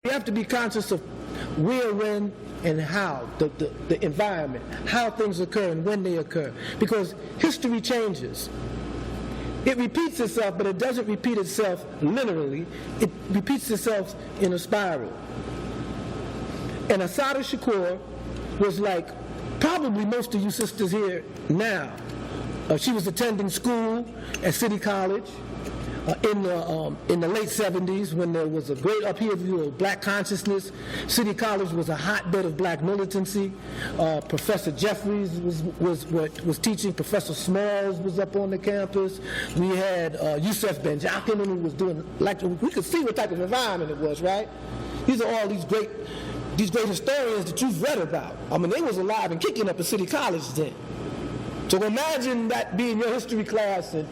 You have to be conscious of where, when, and how, the environment, how things occur and when they occur. Because history changes. It repeats itself, but it doesn't repeat itself linearly. It repeats itself in a spiral. And Assata Shakur was like probably most of you sisters here now. She was attending school at City College in the late 70s when there was a great upheaval of black consciousness. City College was a hotbed of black militancy. Professor Jeffries was teaching. Professor Smalls was up on the campus. We had Yusuf Benjakin, who was doing, like, we could see what type of environment it was, right? These are all these great historians that you've read about. I mean, they was alive and kicking up at City College then. So imagine that being your history class, and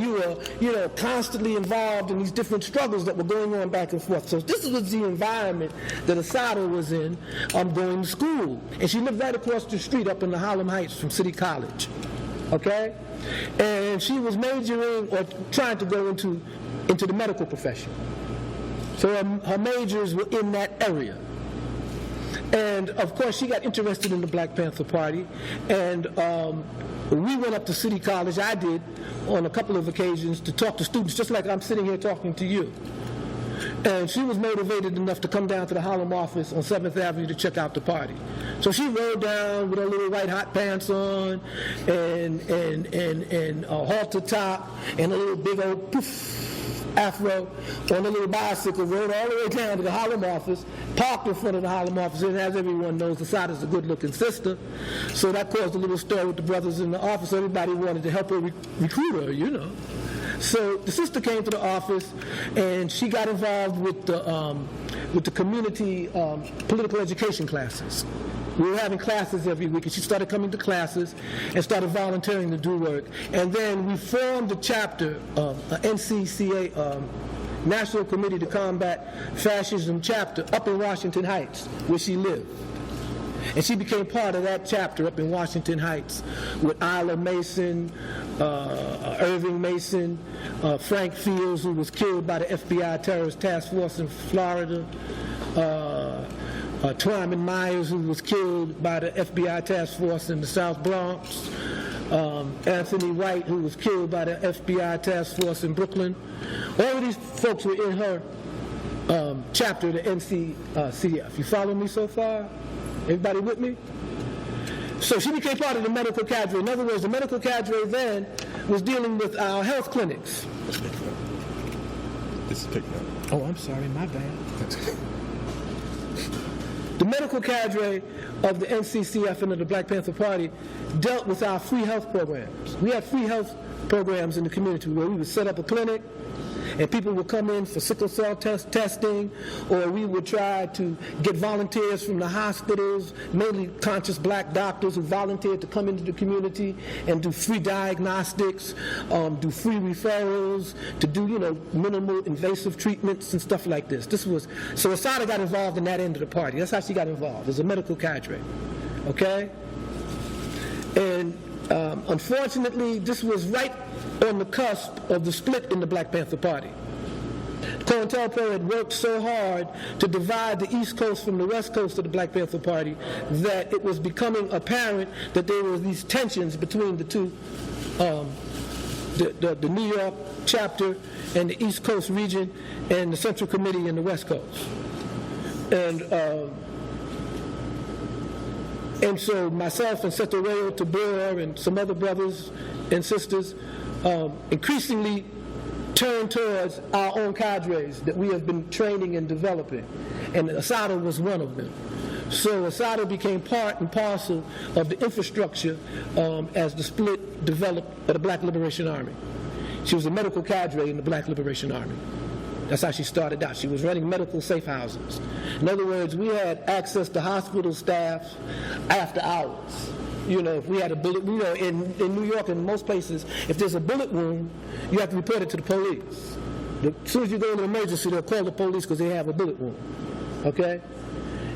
you were, constantly involved in these different struggles that were going on back and forth. So this was the environment that Assata was in, going to school. And she lived right across the street up in the Harlem Heights from City College, okay? And she was majoring or trying to go into the medical profession. So her majors were in that area. And of course, she got interested in the Black Panther Party, and we went up to City College, I did, on a couple of occasions to talk to students, just like I'm sitting here talking to you. And she was motivated enough to come down to the Harlem office on 7th Avenue to check out the party. So she rode down with her little white hot pants on, and a halter top, and a little big old poof afro on a little bicycle, rode all the way down to the Harlem office, parked in front of the Harlem office, and as everyone knows, Assata's a good-looking sister, so that caused a little stir with the brothers in the office. Everybody wanted to help her recruit her, So the sister came to the office, and she got involved with the community political education classes. We were having classes every week, and she started coming to classes and started volunteering to do work. And then we formed a chapter, NCCA, National Committee to Combat Fascism chapter, up in Washington Heights, where she lived. And she became part of that chapter up in Washington Heights with Isla Mason, Irving Mason, Frank Fields, who was killed by the FBI terrorist task force in Florida, Twyman Myers, who was killed by the FBI task force in the South Bronx, Anthony White, who was killed by the FBI task force in Brooklyn. All of these folks were in her chapter, the NCCF. You follow me so far? Everybody with me? So she became part of the medical cadre. In other words, the medical cadre then was dealing with our health clinics. This is picking up. Oh, I'm sorry, my bad. The medical cadre of the NCCF and of the Black Panther Party dealt with our free health programs. We had free health programs in the community where we would set up a clinic and people would come in for sickle cell testing, or we would try to get volunteers from the hospitals, mainly conscious black doctors who volunteered to come into the community and do free diagnostics, do free referrals, to do, minimal invasive treatments and stuff like this. So Assata got involved in that end of the party. That's how she got involved, as a medical cadre, okay? And unfortunately, this was right on the cusp of the split in the Black Panther Party. COINTELPRO had worked so hard to divide the East Coast from the West Coast of the Black Panther Party that it was becoming apparent that there were these tensions between the two, the New York chapter and the East Coast region and the Central Committee in the West Coast. And so myself and Setoreo Tabor and some other brothers and sisters increasingly turned towards our own cadres that we have been training and developing. And Assata was one of them. So Assata became part and parcel of the infrastructure as the split developed of the Black Liberation Army. She was a medical cadre in the Black Liberation Army. That's how she started out. She was running medical safe houses. In other words, we had access to hospital staff after hours. If we had a bullet, in New York and most places, if there's a bullet wound, you have to report it to the police. As soon as you go into emergency, they'll call the police because they have a bullet wound. Okay?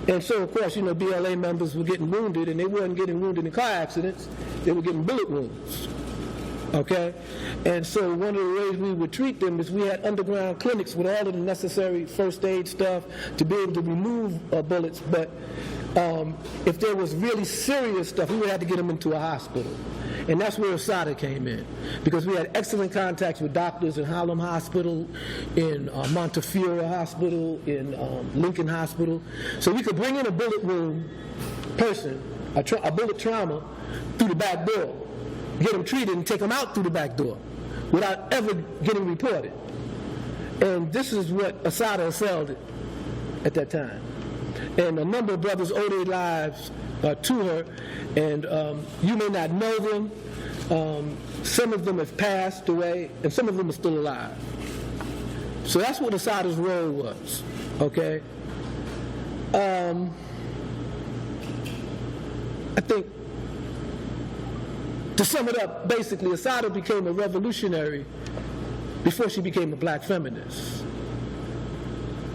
And so, of course, BLA members were getting wounded, and they weren't getting wounded in car accidents. They were getting bullet wounds. Okay? And so one of the ways we would treat them is we had underground clinics with all of the necessary first aid stuff to be able to remove bullets, but if there was really serious stuff, we would have to get them into a hospital. And that's where Assata came in, because we had excellent contacts with doctors in Harlem Hospital, in Montefiore Hospital, in Lincoln Hospital. So we could bring in a bullet wound person, a bullet trauma, through the back door, get them treated and take them out through the back door without ever getting reported. And this is what Assata excelled at that time. And a number of brothers owe their lives to her, and you may not know them. Some of them have passed away, and some of them are still alive. So that's what Assata's role was, okay? I think, to sum it up, basically, Assata became a revolutionary before she became a black feminist,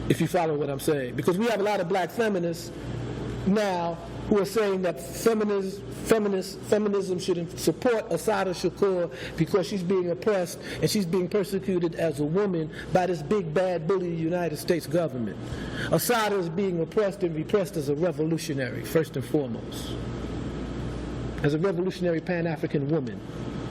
if you follow what I'm saying. Because we have a lot of black feminists now who are saying that feminism should support Assata Shakur because she's being oppressed and she's being persecuted as a woman by this big bad bully United States government. Assata is being oppressed and repressed as a revolutionary, first and foremost. As a revolutionary Pan-African woman,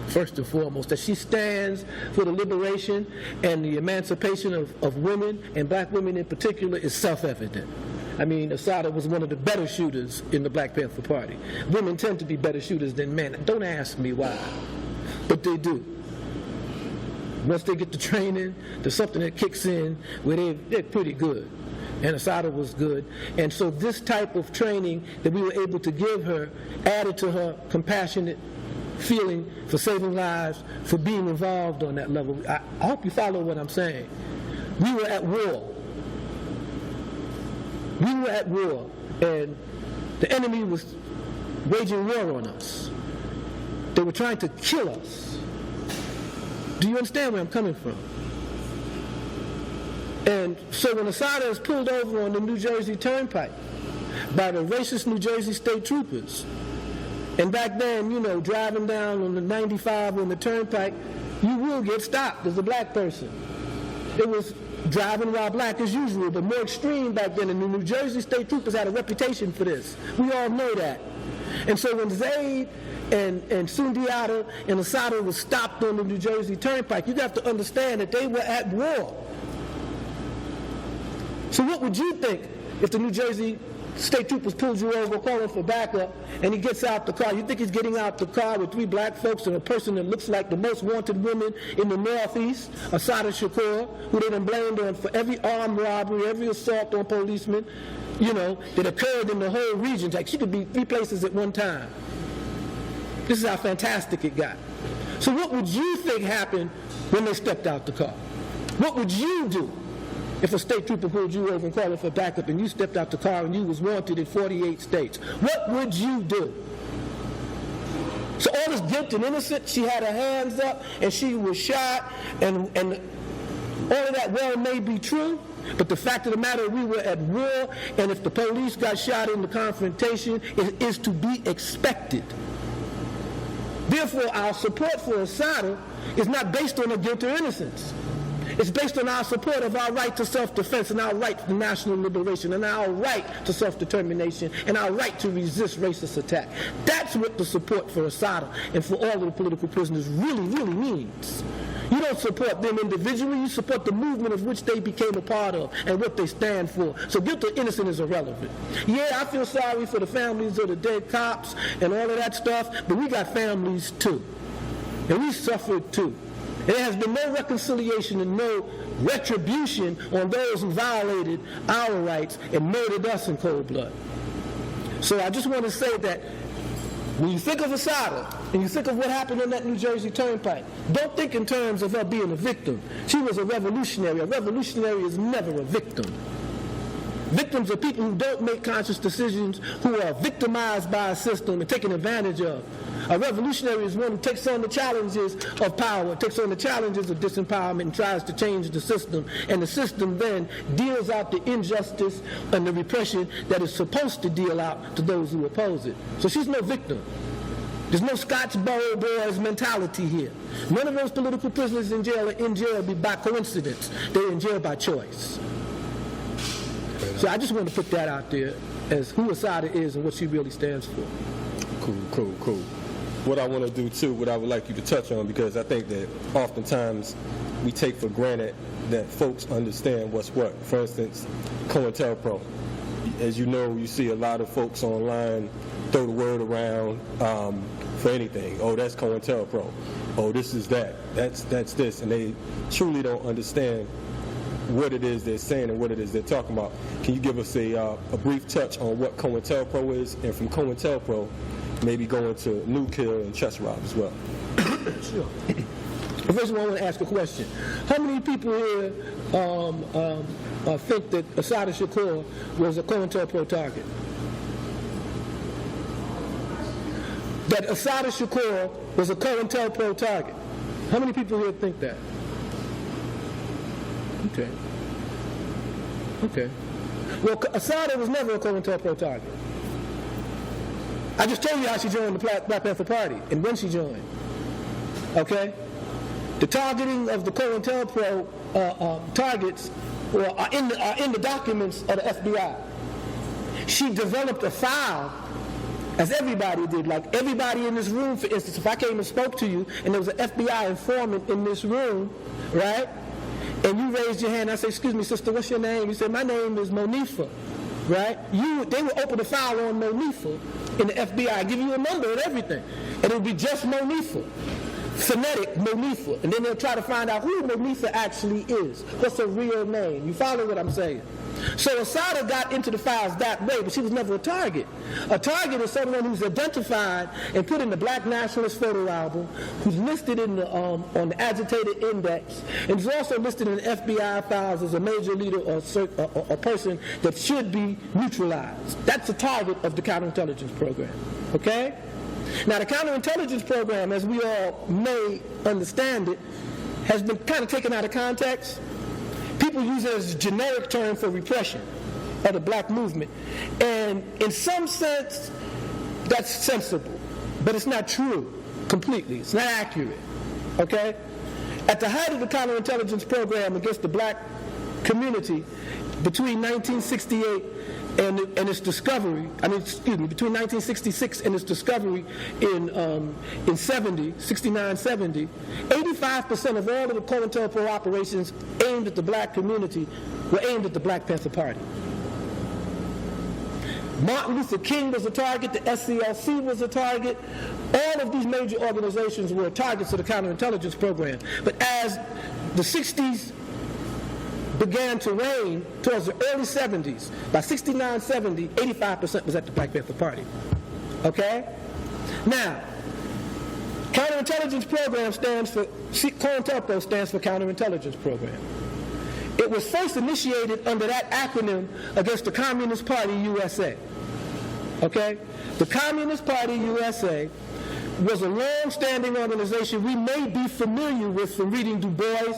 first and foremost, that she stands for the liberation and the emancipation of women, and black women in particular, is self-evident. I mean, Assata was one of the better shooters in the Black Panther Party. Women tend to be better shooters than men. Don't ask me why, but they do. Once they get the training, there's something that kicks in where they're pretty good. And Assata was good. And so this type of training that we were able to give her added to her compassionate feeling for saving lives, for being involved on that level. I hope you follow what I'm saying. We were at war. We were at war, and the enemy was waging war on us. They were trying to kill us. Do you understand where I'm coming from? And so when Assata is pulled over on the New Jersey Turnpike by the racist New Jersey state troopers, and back then, you know, driving down on the 95 on the Turnpike, you will get stopped as a black person. It was driving while black as usual, but more extreme back then, and the New Jersey state troopers had a reputation for this. We all know that. And so when Zaid and Sundiata and Assata was stopped on the New Jersey Turnpike, you have to understand that they were at war. So what would you think if the New Jersey state troopers pulled you over calling for backup, and he gets out the car? You think he's getting out the car with three black folks and a person that looks like the most wanted woman in the Northeast, Assata Shakur, who they done blamed on for every armed robbery, every assault on policemen, you know, that occurred in the whole region. Like, she could be three places at one time. This is how fantastic it got. So what would you think happened when they stepped out the car? What would you do if a state trooper pulled you over and called for backup and you stepped out the car and you was wanted in 48 states? What would you do? So all this guilt and innocence, she had her hands up and she was shot, and all of that well may be true, but the fact of the matter, we were at war, and if the police got shot in the confrontation, it is to be expected. Therefore, our support for Assata is not based on her guilt or innocence. It's based on our support of our right to self-defense and our right to national liberation and our right to self-determination and our right to resist racist attack. That's what the support for Assata and for all of the political prisoners really, really means. You don't support them individually, you support the movement of which they became a part of and what they stand for. So guilt or innocence is irrelevant. Yeah, I feel sorry for the families of the dead cops and all of that stuff, but we got families too. And we suffered too. There has been no reconciliation and no retribution on those who violated our rights and murdered us in cold blood. So I just want to say that when you think of Assata and you think of what happened on that New Jersey Turnpike, don't think in terms of her being a victim. She was a revolutionary. A revolutionary is never a victim. Victims are people who don't make conscious decisions, who are victimized by a system and taken advantage of. A revolutionary is one who takes on the challenges of power, takes on the challenges of disempowerment, and tries to change the system. And the system then deals out the injustice and the repression that is supposed to deal out to those who oppose it. So she's no victim. There's no Scottsboro boys mentality here. None of those political prisoners in jail are in jail by coincidence. They're in jail by choice. So I just want to put that out there as who Assata is and what she really stands for. Cool. What I want to do too, what I would like you to touch on, because I think that oftentimes we take for granted that folks understand what's what. For instance, COINTELPRO. As you know, you see a lot of folks online throw the word around for anything. Oh, that's COINTELPRO. Oh, this is that. That's this. And they truly don't understand what it is they're saying and what it is they're talking about. Can you give us a brief touch on what COINTELPRO is, and from COINTELPRO, think go into New Kill and Chest Rob as well? Sure. First of all, I want to ask a question. How many people here think that Assata Shakur was a COINTELPRO target? That Assata Shakur was a COINTELPRO target? How many people here think that? Okay. Well, Assata was never a COINTELPRO target. I just told you how she joined the Black Panther Party and when she joined. Okay? The targeting of the COINTELPRO targets are in the documents of the FBI. She developed a file, as everybody did. Like everybody in this room, for instance, if I came and spoke to you and there was an FBI informant in this room, right? And you raised your hand, I say, excuse me, sister, what's your name? You say, my name is Monifa, right? They would open a file on Monifa in the FBI, give you a number and everything. And it would be just Monifa, phonetic Monifa. And then they'll try to find out who Monifa actually is. What's her real name? You follow what I'm saying? So Assata got into the files that way, but she was never a target. A target is someone who's identified and put in the Black Nationalist photo album, who's listed in the, on the agitated index, and is also listed in the FBI files as a major leader or a person that should be neutralized. That's the target of the counterintelligence program. Okay? Now, the counterintelligence program, as we all may understand it, has been kind of taken out of context. People use it as a generic term for repression of the black movement. And in some sense, that's sensible. But it's not true completely. It's not accurate. Okay? At the height of the counterintelligence program against the black community, between 1968 and its discovery, between 1966 and its discovery in 69, 70, 85% of all of the COINTELPRO operations aimed at the black community were aimed at the Black Panther Party. Martin Luther King was a target, the SCLC was a target. All of these major organizations were targets of the counterintelligence program. But as the 60s began to wane towards the early 70s, by 69, 70, 85% was at the Black Panther Party. Okay? Now, counterintelligence program COINTELPRO stands for counterintelligence program. It was first initiated under that acronym against the Communist Party USA. Okay? The Communist Party USA was a long-standing organization we may be familiar with from reading Du Bois,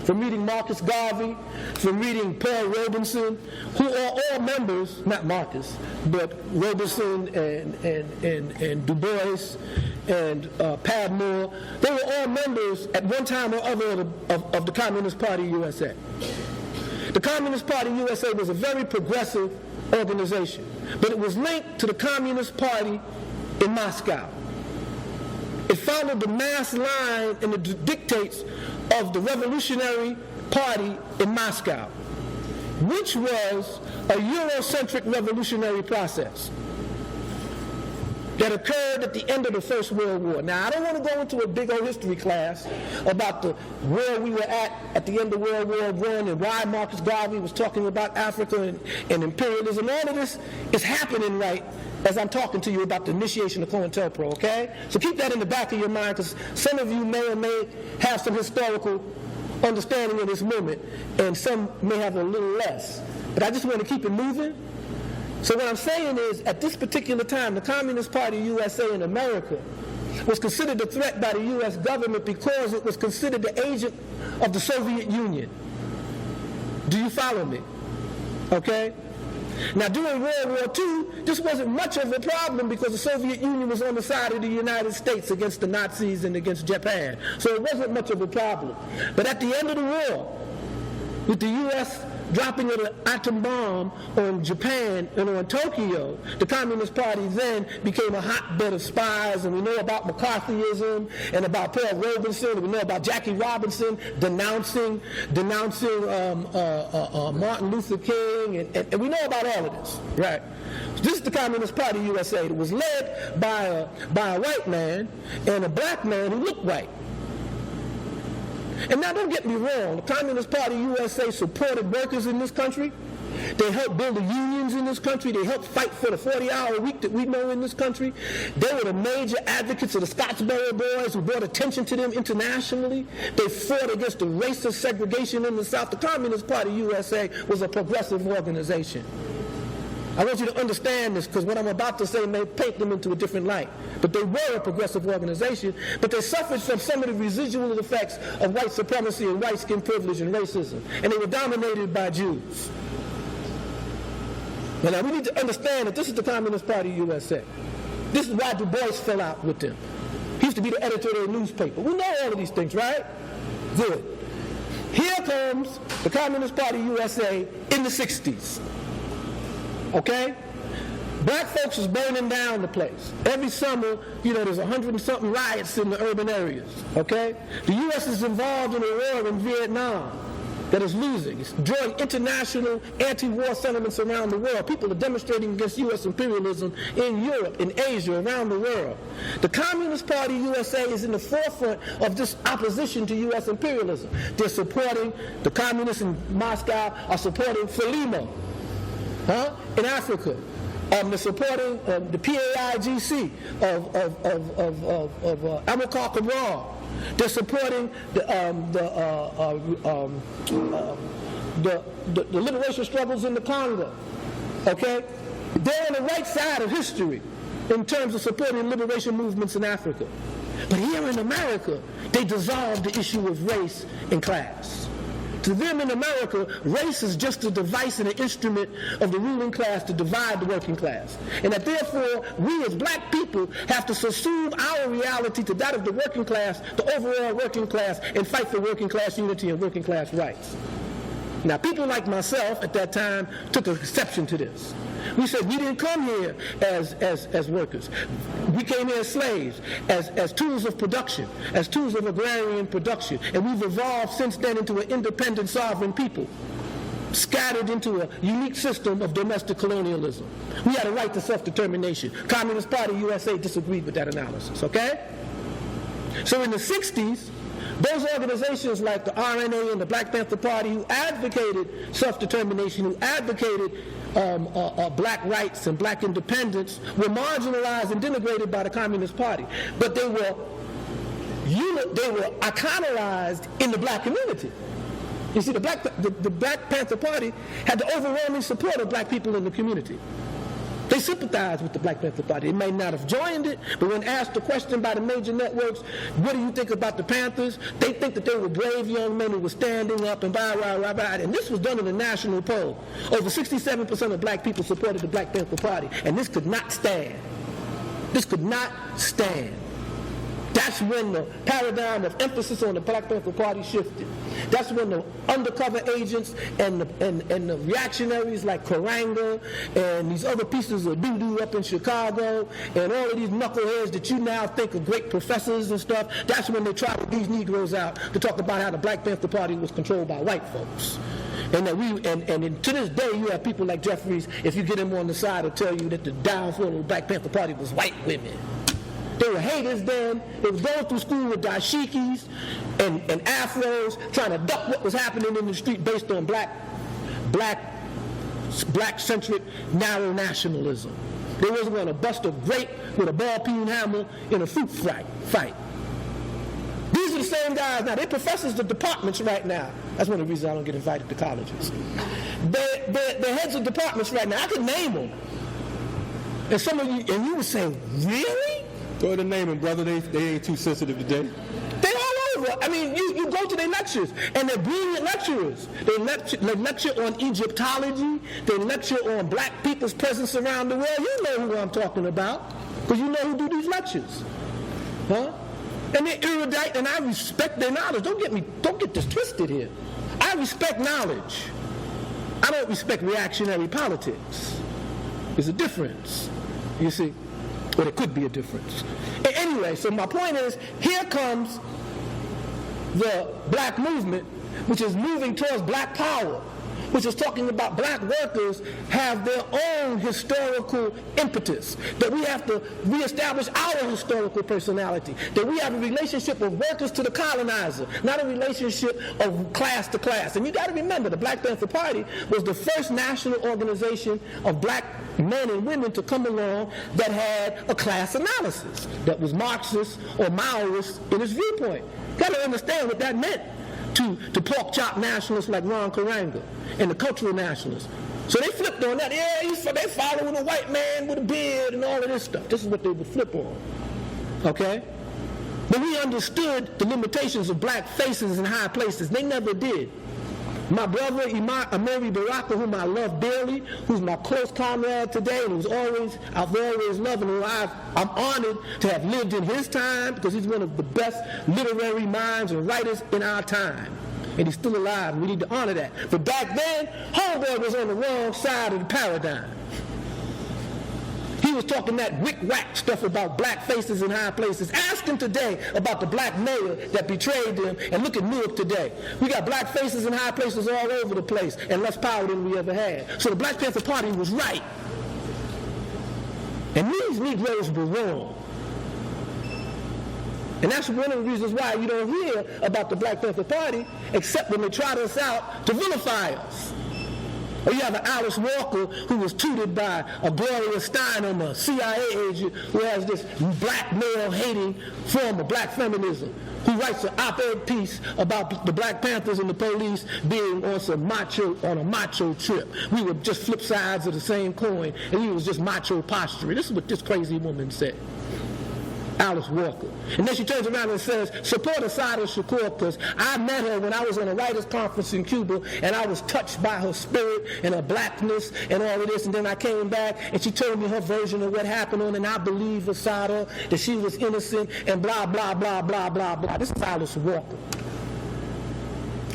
from reading Marcus Garvey, from reading Paul Robeson, who are all members, not Marcus, but Robeson and Du Bois and Padmore. They were all members at one time or other of the Communist Party USA. The Communist Party USA was a very progressive organization, but it was linked to the Communist Party in Moscow. It followed the mass line and the dictates of the Revolutionary Party in Moscow, which was a Eurocentric revolutionary process that occurred at the end of the First World War. Now, I don't want to go into a big old history class about where we were at the end of World War I and why Marcus Garvey was talking about Africa and imperialism. All of this is happening right as I'm talking to you about the initiation of COINTELPRO, okay? So keep that in the back of your mind, because some of you may or may have some historical understanding of this movement, and some may have a little less. But I just want to keep it moving. So what I'm saying is, at this particular time, the Communist Party USA in America was considered a threat by the U.S. government because it was considered the agent of the Soviet Union. Do you follow me? Okay? Now, during World War II, this wasn't much of a problem because the Soviet Union was on the side of the United States against the Nazis and against Japan. So it wasn't much of a problem. But at the end of the war, with the U.S. dropping an atom bomb on Japan and on Tokyo, the Communist Party then became a hotbed of spies, and we know about McCarthyism and about Paul Robeson, and we know about Jackie Robinson denouncing Martin Luther King, and we know about all of this, right? This is the Communist Party USA. It was led by a white man and a black man who looked white. And now, don't get me wrong, the Communist Party USA supported workers in this country. They helped build the unions in this country. They helped fight for the 40-hour week that we know in this country. They were the major advocates of the Scottsboro Boys who brought attention to them internationally. They fought against the racist segregation in the South. The Communist Party USA was a progressive organization. I want you to understand this, because what I'm about to say may paint them into a different light. But they were a progressive organization, but they suffered from some of the residual effects of white supremacy and white skin privilege and racism. And they were dominated by Jews. Now we need to understand that this is the Communist Party USA. This is why Du Bois fell out with them. He used to be the editor of their newspaper. We know all of these things, right? Good. Here comes the Communist Party USA in the 60s. Okay? Black folks is burning down the place. Every summer, there's 100 and something riots in the urban areas. Okay? The U.S. is involved in a war in Vietnam that is losing. It's drawing international anti-war sentiments around the world. People are demonstrating against U.S. imperialism in Europe, in Asia, around the world. The Communist Party USA is in the forefront of this opposition to U.S. imperialism. They're supporting, the communists in Moscow are supporting Frelimo. In Africa, they're supporting the PAIGC of Amilcar Cabral. They're supporting the liberation struggles in the Congo. Okay, they're on the right side of history in terms of supporting liberation movements in Africa. But here in America, they dissolved the issue of race and class. To them in America, race is just a device and an instrument of the ruling class to divide the working class. And that therefore, we as black people have to subsume our reality to that of the working class, the overall working class, and fight for working class unity and working class rights. Now, people like myself at that time took exception to this. We said we didn't come here as workers. We came here as slaves, as tools of production, as tools of agrarian production. And we've evolved since then into an independent sovereign people, scattered into a unique system of domestic colonialism. We had a right to self-determination. Communist Party USA disagreed with that analysis, okay? So in the 60s, those organizations like the RNA and the Black Panther Party who advocated self-determination, who advocated black rights and black independence, were marginalized and denigrated by the Communist Party. But they were iconized in the black community. You see, the Black Panther Party had the overwhelming support of black people in the community. They sympathized with the Black Panther Party. They may not have joined it, but when asked the question by the major networks, what do you think about the Panthers? They think that they were brave young men who were standing up and blah, blah, blah, blah. And this was done in a national poll. Over 67% of black people supported the Black Panther Party, and this could not stand. This could not stand. That's when the paradigm of emphasis on the Black Panther Party shifted. That's when the undercover agents and the reactionaries like Karanga and these other pieces of doo-doo up in Chicago and all of these knuckleheads that you now think are great professors and stuff, that's when they trotted these Negroes out to talk about how the Black Panther Party was controlled by white folks. And that to this day, you have people like Jeffries, if you get him on the side, will tell you that the downfall of the Black Panther Party was white women. They were haters then. They was going through school with dashikis and afros, trying to duck what was happening in the street based on black-centric narrow nationalism. They wasn't going to bust a grape with a ball-peen hammer in a fruit fight. These are the same guys now. They're professors of departments right now. That's one of the reasons I don't get invited to colleges. They're heads of departments right now. I could name them. And some of you, and you would say, really? Go ahead and name them, brother. They ain't too sensitive today. They all over Well, I mean, you go to their lectures, and they're brilliant lecturers. They lecture on Egyptology. They lecture on black people's presence around the world. You know who I'm talking about, because you know who do these lectures. Huh? And they're erudite, and I respect their knowledge. Don't get this twisted here. I respect knowledge. I don't respect reactionary politics. There's a difference, you see. But it could be a difference. Anyway, so my point is, here comes the black movement, which is moving towards black power, which is talking about black workers have their own historical impetus, that we have to reestablish our historical personality, that we have a relationship of workers to the colonizer, not a relationship of class to class. And you got to remember, the Black Panther Party was the first national organization of black men and women to come along that had a class analysis, that was Marxist or Maoist in its viewpoint. Got to understand what that meant to pork chop nationalists like Ron Karanga and the cultural nationalists. So they flipped on that. Yeah, they following a white man with a beard and all of this stuff. This is what they would flip on. Okay? But we understood the limitations of black faces in high places. They never did. My brother, Amiri Baraka, whom I love dearly, who's my close comrade today, and I've always loved, and I'm honored to have lived in his time, because he's one of the best literary minds and writers in our time. And he's still alive, and we need to honor that. But back then, homeboy was on the wrong side of the paradigm. He was talking that wick-wack stuff about black faces in high places. Ask him today about the black mayor that betrayed them, and look at Newark today. We got black faces in high places all over the place, and less power than we ever had. So the Black Panther Party was right. And these Negroes were wrong. And that's one of the reasons why you don't hear about the Black Panther Party, except when they trot us out to vilify us. Or you have an Alice Walker who was tutored by a Gloria Steinem, a CIA agent who has this black male-hating form of black feminism, who writes an op-ed piece about the Black Panthers and the police being on a macho trip. We were just flip sides of the same coin, and we was just macho posturing. This is what this crazy woman said. Alice Walker. And then she turns around and says, support Assata Shakur, because I met her when I was on a writers' conference in Cuba, and I was touched by her spirit and her blackness and all of this, and then I came back, and she told me her version of what happened on, and I believe Assata, that she was innocent, and blah, blah, blah, blah, blah, blah. This is Alice Walker.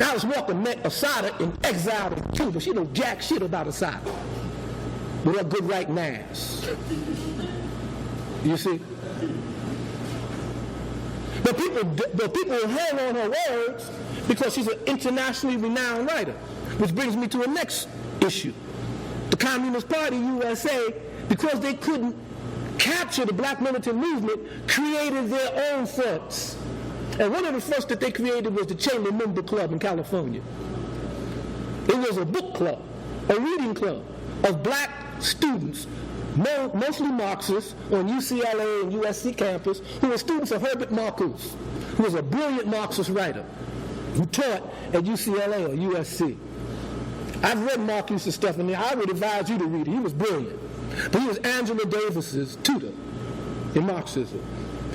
Alice Walker met Assata in exile in Cuba. She know jack shit about Assata with her good writing ass. You see? But people hang on her words because she's an internationally renowned writer. Which brings me to a next issue. The Communist Party, USA, because they couldn't capture the black militant movement, created their own fronts. And one of the fronts that they created was the Che Lumumba Club in California. It was a book club, a reading club of black students, mostly Marxists, on UCLA and USC campus, who were students of Herbert Marcuse, who was a brilliant Marxist writer who taught at UCLA or USC. I've read Marcuse's stuff, and I would advise you to read it. He was brilliant. But he was Angela Davis's tutor in Marxism.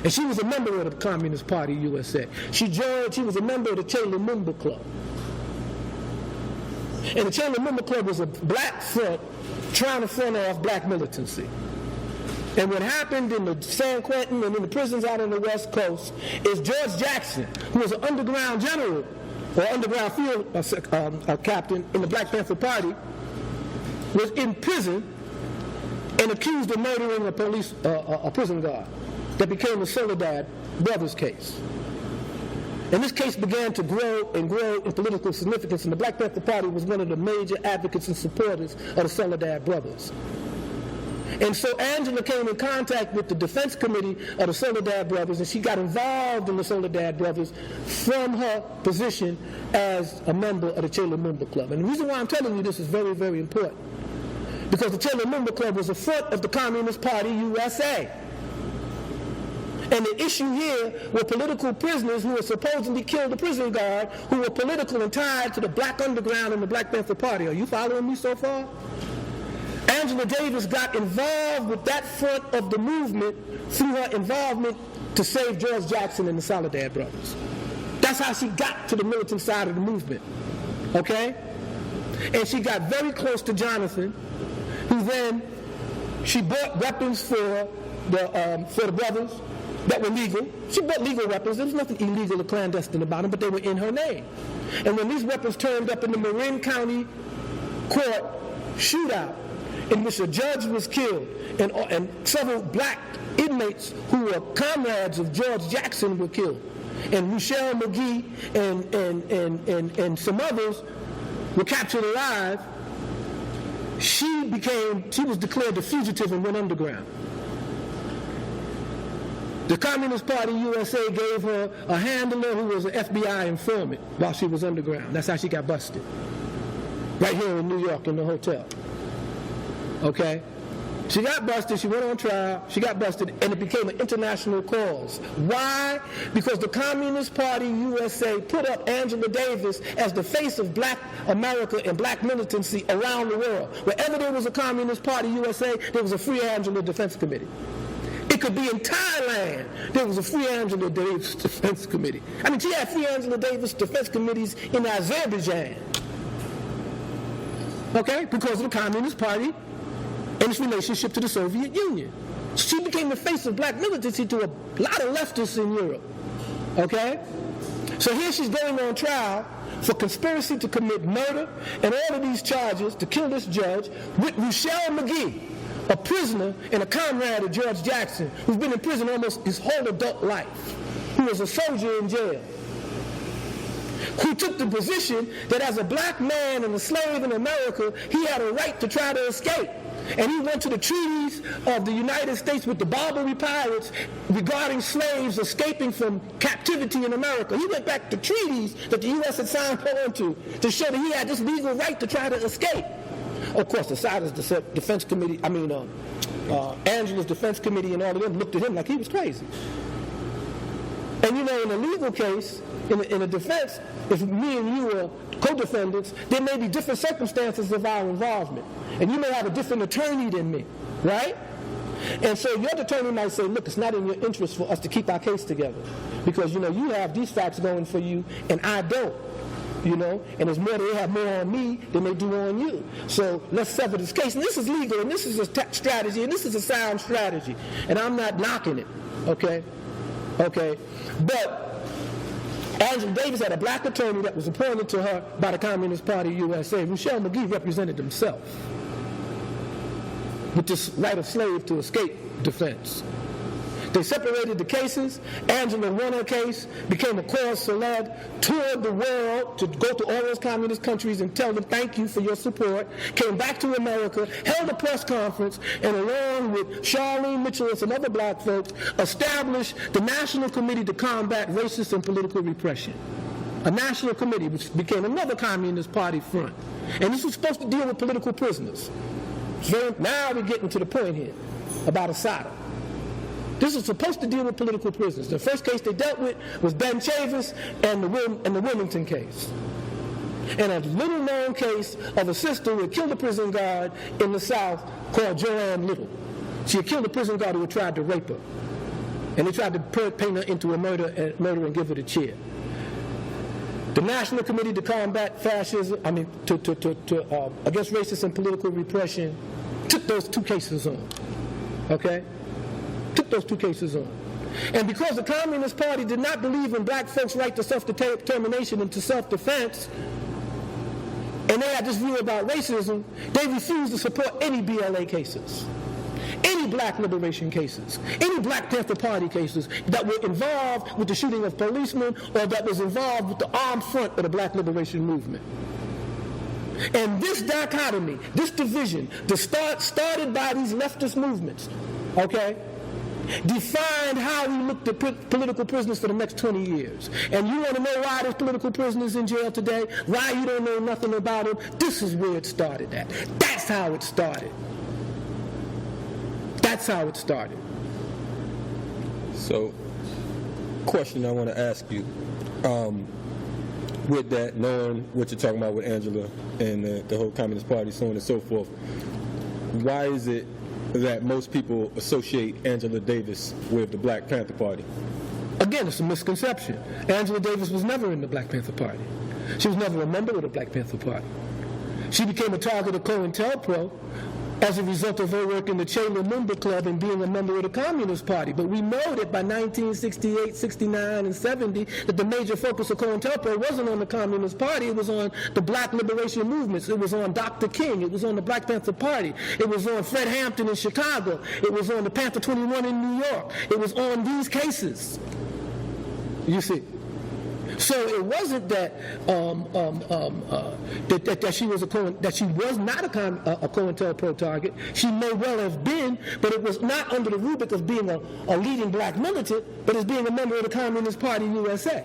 And she was a member of the Communist Party USA. She was a member of the Che Lumumba Club. And the Che Lumumba Club was a black front trying to front off black militancy. And what happened in the San Quentin and in the prisons out on the West Coast is George Jackson, who was an underground general or underground field captain in the Black Panther Party, was in prison and accused of murdering a prison guard. That became the Soledad Brothers case. And this case began to grow and grow in political significance, and the Black Panther Party was one of the major advocates and supporters of the Soledad Brothers. And so Angela came in contact with the defense committee of the Soledad Brothers, and she got involved in the Soledad Brothers from her position as a member of the Che Lumumba Club. And the reason why I'm telling you this is very, very important, because the Che Lumumba Club was a front of the Communist Party USA. And the issue here were political prisoners who were supposedly killed the prison guard, who were political and tied to the black underground and the Black Panther Party. Are you following me so far? Angela Davis got involved with that front of the movement through her involvement to save George Jackson and the Soledad Brothers. That's how she got to the militant side of the movement, okay? And she got very close to Jonathan, who then, she bought weapons for the brothers that were legal. She bought legal weapons. There was nothing illegal or clandestine about them, but they were in her name. And when these weapons turned up in the Marin County court shootout, in which a judge was killed and several black inmates who were comrades of George Jackson were killed, and Michelle McGee and some others were captured alive, she was declared a fugitive and went underground. The Communist Party USA gave her a handler who was an FBI informant while she was underground. That's how she got busted. Right here in New York in the hotel. Okay? She got busted, she went on trial, she got busted, and it became an international cause. Why? Because the Communist Party USA put up Angela Davis as the face of black America and black militancy around the world. Wherever there was a Communist Party USA, there was a Free Angela Defense Committee. It could be in Thailand, there was a Free Angela Davis Defense Committee. I mean, she had Free Angela Davis Defense Committees in Azerbaijan. Okay? Because of the Communist Party and its relationship to the Soviet Union. She became the face of black militancy to a lot of leftists in Europe. Okay? So here she's going on trial for conspiracy to commit murder and all of these charges to kill this judge with Michelle McGee, a prisoner and a comrade of George Jackson, who's been in prison almost his whole adult life, who was a soldier in jail, who took the position that as a black man and a slave in America, he had a right to try to escape. And he went to the treaties of the United States with the Barbary pirates regarding slaves escaping from captivity in America. He went back to treaties that the U.S. had signed on to show that he had this legal right to try to escape. Of course, the Assata's Defense Committee, Angela's Defense Committee and all of them looked at him like he was crazy. And you know, in a legal case, in a defense, if me and you are co-defendants, there may be different circumstances of our involvement. And you may have a different attorney than me, right? And so your attorney might say, look, it's not in your interest for us to keep our case together. Because, you know, you have these facts going for you, and I don't. You know, and there's more, they have more on me than they do on you. So let's sever this case. And this is legal, and this is a strategy, and this is a sound strategy. And I'm not knocking it, okay? Okay? But Angela Davis had a black attorney that was appointed to her by the Communist Party USA. Michelle McGee represented himself with this right of slave to escape defense. They separated the cases. Angela won her case, became a cause celeb, toured the world to go to all those communist countries and tell them thank you for your support, came back to America, held a press conference, and along with Charlene Mitchell and some other black folks, established the National Committee to Combat Racist and Political Repression. A national committee which became another Communist Party front. And this was supposed to deal with political prisoners. So now we're getting to the point here about Assata. This was supposed to deal with political prisoners. The first case they dealt with was Ben Chavis and the Wilmington case. And a little-known case of a sister who had killed a prison guard in the South called Joanne Little. She had killed a prison guard who had tried to rape her. And they tried to paint her into a murder and give her the chair. The National Committee to Combat Fascism, against racist and political repression, took those two cases on. Okay? Took those two cases on. And because the Communist Party did not believe in black folks' right to self-determination and to self-defense, and they had this view about racism, they refused to support any BLA cases, any black liberation cases, any Black Panther Party cases that were involved with the shooting of policemen or that was involved with the armed front of the black liberation movement. And this dichotomy, this division, started by these leftist movements, okay, defined how we looked at political prisoners for the next 20 years. And you want to know why there's political prisoners in jail today? Why you don't know nothing about them? This is where it started at. That's how it started. That's how it started. So, question I want to ask you, with that, knowing what you're talking about with Angela and the whole Communist Party, so on and so forth, why is it that most people associate Angela Davis with the Black Panther Party? Again, it's a misconception. Angela Davis was never in the Black Panther Party. She was never a member of the Black Panther Party. She became a target of COINTELPRO as a result of her work in the Che Lumumba Club and being a member of the Communist Party. But we know that by 1968, 69, and 70, that the major focus of COINTELPRO wasn't on the Communist Party, it was on the black liberation movements, it was on Dr. King, it was on the Black Panther Party, it was on Fred Hampton in Chicago, it was on the Panther 21 in New York, it was on these cases, you see. So it wasn't that that she was not a COINTELPRO target. She may well have been, but it was not under the rubric of being a leading black militant, but as being a member of the Communist Party USA.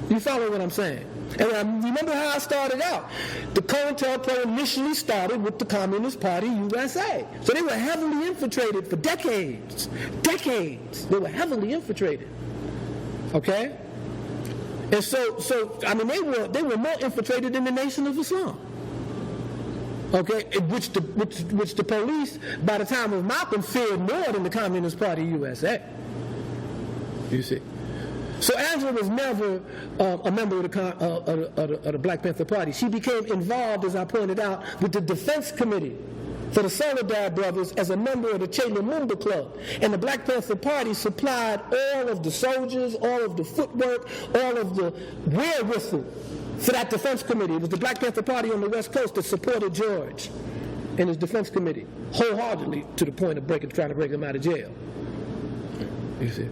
You follow what I'm saying? And remember how I started out. The COINTELPRO initially started with the Communist Party USA. So they were heavily infiltrated for decades. Decades. They were heavily infiltrated. Okay? And so I mean, they were more infiltrated than the Nation of Islam. Okay, which the police, by the time of Malcolm, feared more than the Communist Party USA. You see. So Angela was never a member of the Black Panther Party. She became involved, as I pointed out, with the Defense Committee for the Soledad Brothers as a member of the Che Lumumba Club. And the Black Panther Party supplied all of the soldiers, all of the footwork, all of the wherewithal for that defense committee. It was the Black Panther Party on the West Coast that supported George and his defense committee wholeheartedly to the point of trying to break him out of jail. You see?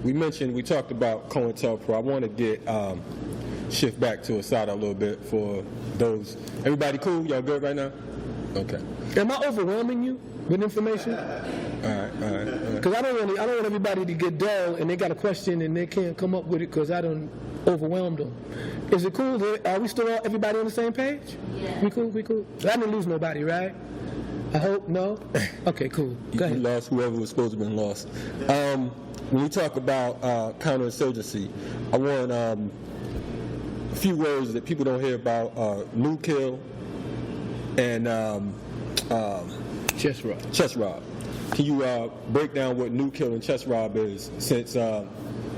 We talked about COINTELPRO. I want to shift back to Assata a little bit for those. Everybody cool? Y'all good right now? Okay. Am I overwhelming you with information? All right. Because I don't want everybody to get dull and they got a question and they can't come up with it because I don't overwhelm them. Is it cool? Are we still everybody on the same page? Yeah. We cool? I didn't lose nobody, right? I hope no. Okay, cool. Go ahead. You lost whoever was supposed to have been lost. When we talk about counterinsurgency, I want a few words that people don't hear about: new kill and chest rob. Chest rob. Can you break down what new kill and chest rob is, since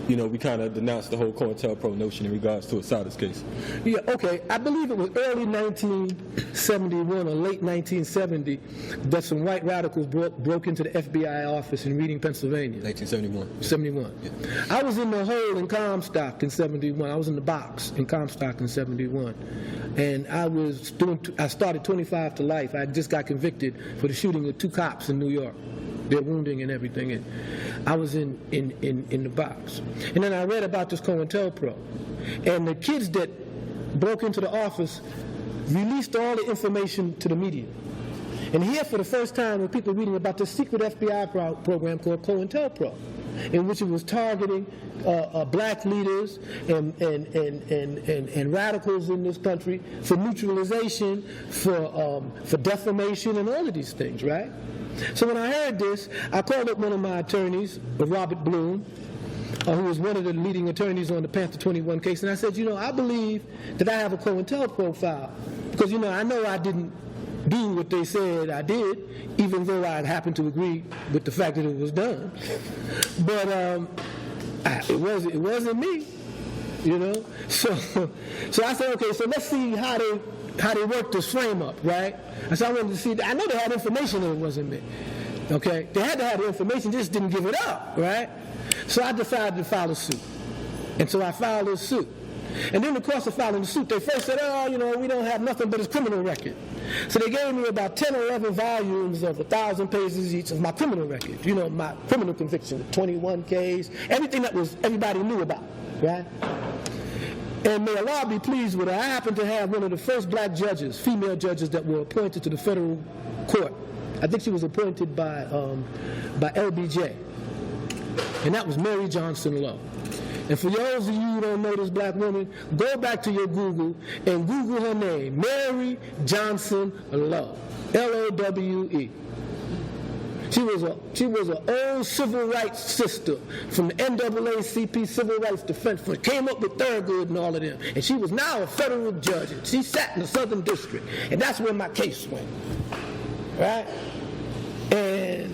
we kind of denounced the whole COINTELPRO notion in regards to Assata's case? Yeah, okay. I believe it was early 1971 or late 1970 that some white radicals broke into the FBI office in Reading, Pennsylvania. 1971. 71. Yeah. I was in the hole in Comstock in 71. I was in the box in Comstock in 71. And I started 25 to life. I just got convicted for the shooting of 2 cops in New York. Their wounding and everything. And I was in the box. And then I read about this COINTELPRO. And the kids that broke into the office released all the information to the media. And here for the first time were people reading about this secret FBI program called COINTELPRO, in which it was targeting black leaders and radicals in this country for neutralization, for defamation, and all of these things, right? So when I heard this, I called up one of my attorneys, Robert Bloom, who was one of the leading attorneys on the Panther 21 case, and I said, I believe that I have a COINTELPRO file, because, I know I didn't do what they said I did, even though I happened to agree with the fact that it was done. But it wasn't me, So I said, okay, so let's see how they worked this frame up, right? And so I wanted to see. I know they had information that it wasn't me. Okay, they had to have the information, just didn't give it up, right? So I decided to file a suit, and so I filed a suit. And in the course of filing the suit, they first said, we don't have nothing but his criminal record. So they gave me about 10 or 11 volumes of 1,000 pages each of my criminal record. My criminal conviction, 21 case, everything that everybody knew about, right? And may Allah be pleased with it, I happened to have one of the first black judges, female judges, that were appointed to the federal court. I think she was appointed by LBJ. And that was Mary Johnson Lowe. And for those of you who don't know this black woman, go back to your Google and Google her name, Mary Johnson Lowe, L-O-W-E. She was an old civil rights sister from the NAACP Civil Rights Defense Fund, came up with Thurgood and all of them. And she was now a federal judge. And she sat in the Southern District. And that's where my case went. Right? And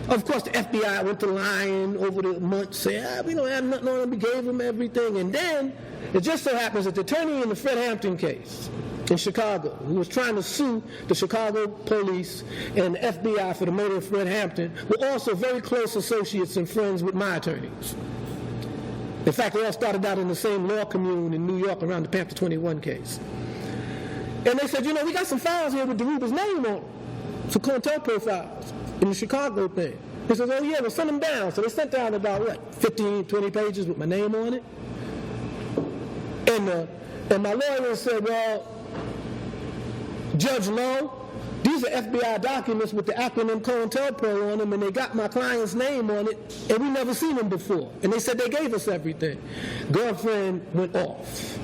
Of course, the FBI went to lying over the months, saying, we don't have nothing on them, we gave them everything. And then, it just so happens that the attorney in the Fred Hampton case in Chicago, who was trying to sue the Chicago police and the FBI for the murder of Fred Hampton, were also very close associates and friends with my attorneys. In fact, they all started out in the same law commune in New York around the Panther 21 case. And they said, we got some files here with Dhoruba's name on them, some COINTELPRO files in the Chicago thing. He says, oh yeah, well send them down. So they sent down about, 15, 20 pages with my name on it. And my lawyer said, well, Judge Lowe, these are FBI documents with the acronym COINTELPRO on them, and they got my client's name on it, and we never seen them before. And they said they gave us everything. Girlfriend went off.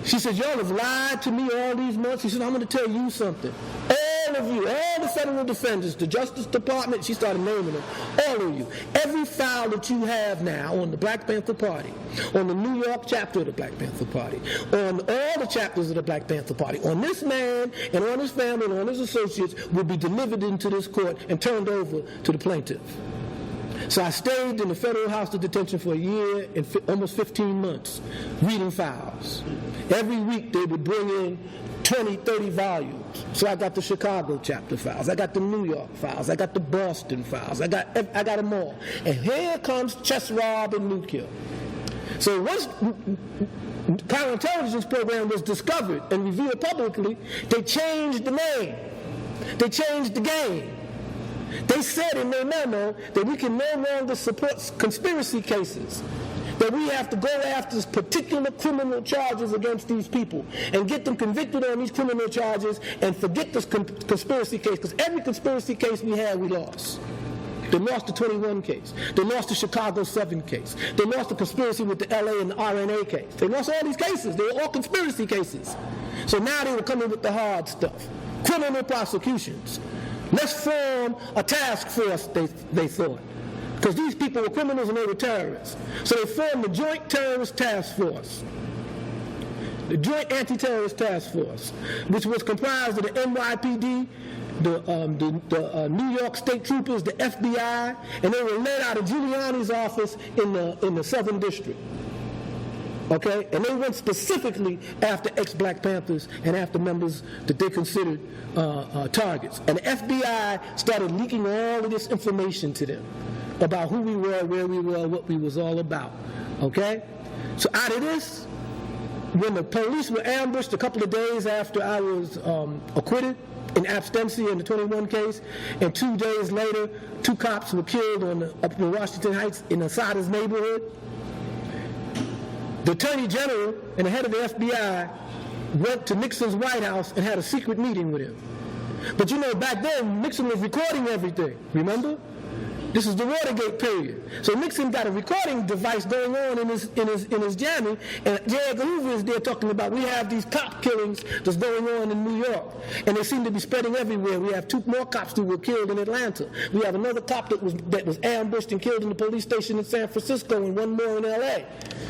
She said, y'all have lied to me all these months. She said, I'm going to tell you something. All of you, all the federal defenders, the Justice Department, she started naming them, all of you, every file that you have now on the Black Panther Party, on the New York chapter of the Black Panther Party, on all the chapters of the Black Panther Party, on this man and on his family and on his associates will be delivered into this court and turned over to the plaintiff. So I stayed in the federal house of detention for a year and almost 15 months reading files. Every week they would bring in 20, 30 volumes. So I got the Chicago chapter files, I got the New York files, I got the Boston files, I got them all. And here comes Chess Rob and Nukill. So once counterintelligence program was discovered and revealed publicly, they changed the name. They changed the game. They said in their memo that we can no longer support conspiracy cases, that we have to go after particular criminal charges against these people and get them convicted on these criminal charges and forget this conspiracy case, because every conspiracy case we had, we lost. They lost the 21 case. They lost the Chicago 7 case. They lost the conspiracy with the LA and the RNA case. They lost all these cases. They were all conspiracy cases. So now they were coming with the hard stuff. Criminal prosecutions. Let's form a task force, they thought. Because these people were criminals and they were terrorists. So they formed the Joint Terrorist Task Force. The Joint Anti-Terrorist Task Force, which was comprised of the NYPD, the New York State Troopers, the FBI, and they were led out of Giuliani's office in the Southern District. Okay? And they went specifically after ex-Black Panthers and after members that they considered targets. And the FBI started leaking all of this information to them about who we were, where we were, what we was all about. Okay? So out of this, when the police were ambushed a couple of days after I was acquitted in absentia in the 21 case, and 2 days later, 2 cops were killed up in Washington Heights in Assata's neighborhood, the Attorney General and the head of the FBI went to Nixon's White House and had a secret meeting with him. But back then, Nixon was recording everything, remember? This is the Watergate period. So Nixon got a recording device going on in his jamming, and J. Edgar Hoover is there talking about, we have these cop killings that's going on in New York, and they seem to be spreading everywhere. We have 2 more cops who were killed in Atlanta. We have another cop that was ambushed and killed in the police station in San Francisco, and 1 more in L.A.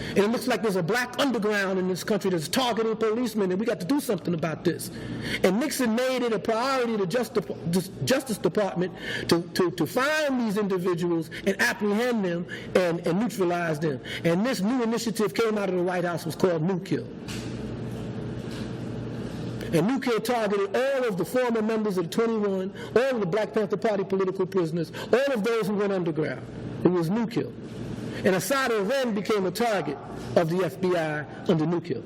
And it looks like there's a black underground in this country that's targeting policemen, and we got to do something about this. And Nixon made it a priority to the Justice Department to find these individuals and apprehend them and neutralize them. And this new initiative came out of the White House, was called Nukill. And Nukill targeted all of the former members of the 21, all of the Black Panther Party political prisoners, all of those who went underground. It was Nukill. And Assata then became a target of the FBI under Nukill.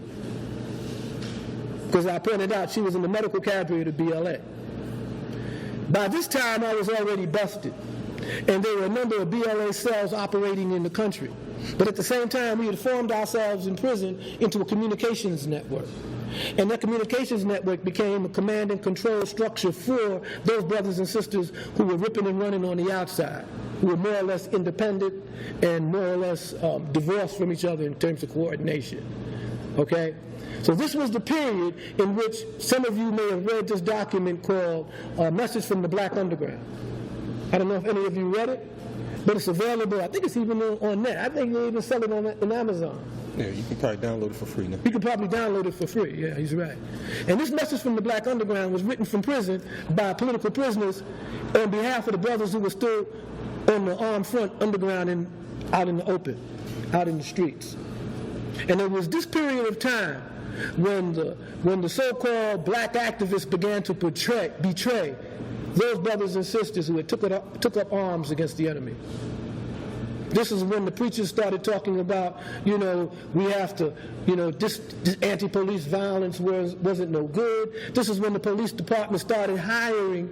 Because I pointed out she was in the medical cabinet of BLA. By this time, I was already busted. And there were a number of BLA cells operating in the country. But at the same time, we had formed ourselves in prison into a communications network. And that communications network became a command and control structure for those brothers and sisters who were ripping and running on the outside, who were more or less independent and more or less divorced from each other in terms of coordination. Okay? So this was the period in which some of you may have read this document called Message from the Black Underground. I don't know if any of you read it, but it's available. I think it's even on net. I think they even sell it on Amazon. Yeah, you can probably download it for free now. You can probably download it for free. Yeah, he's right. And this message from the Black Underground was written from prison by political prisoners on behalf of the brothers who were still on the armed front underground out in the open, out in the streets. And it was this period of time when the so-called black activists began to betray those brothers and sisters who had took up arms against the enemy. This is when the preachers started talking about, we have to, this anti-police violence wasn't no good. This is when the police department started hiring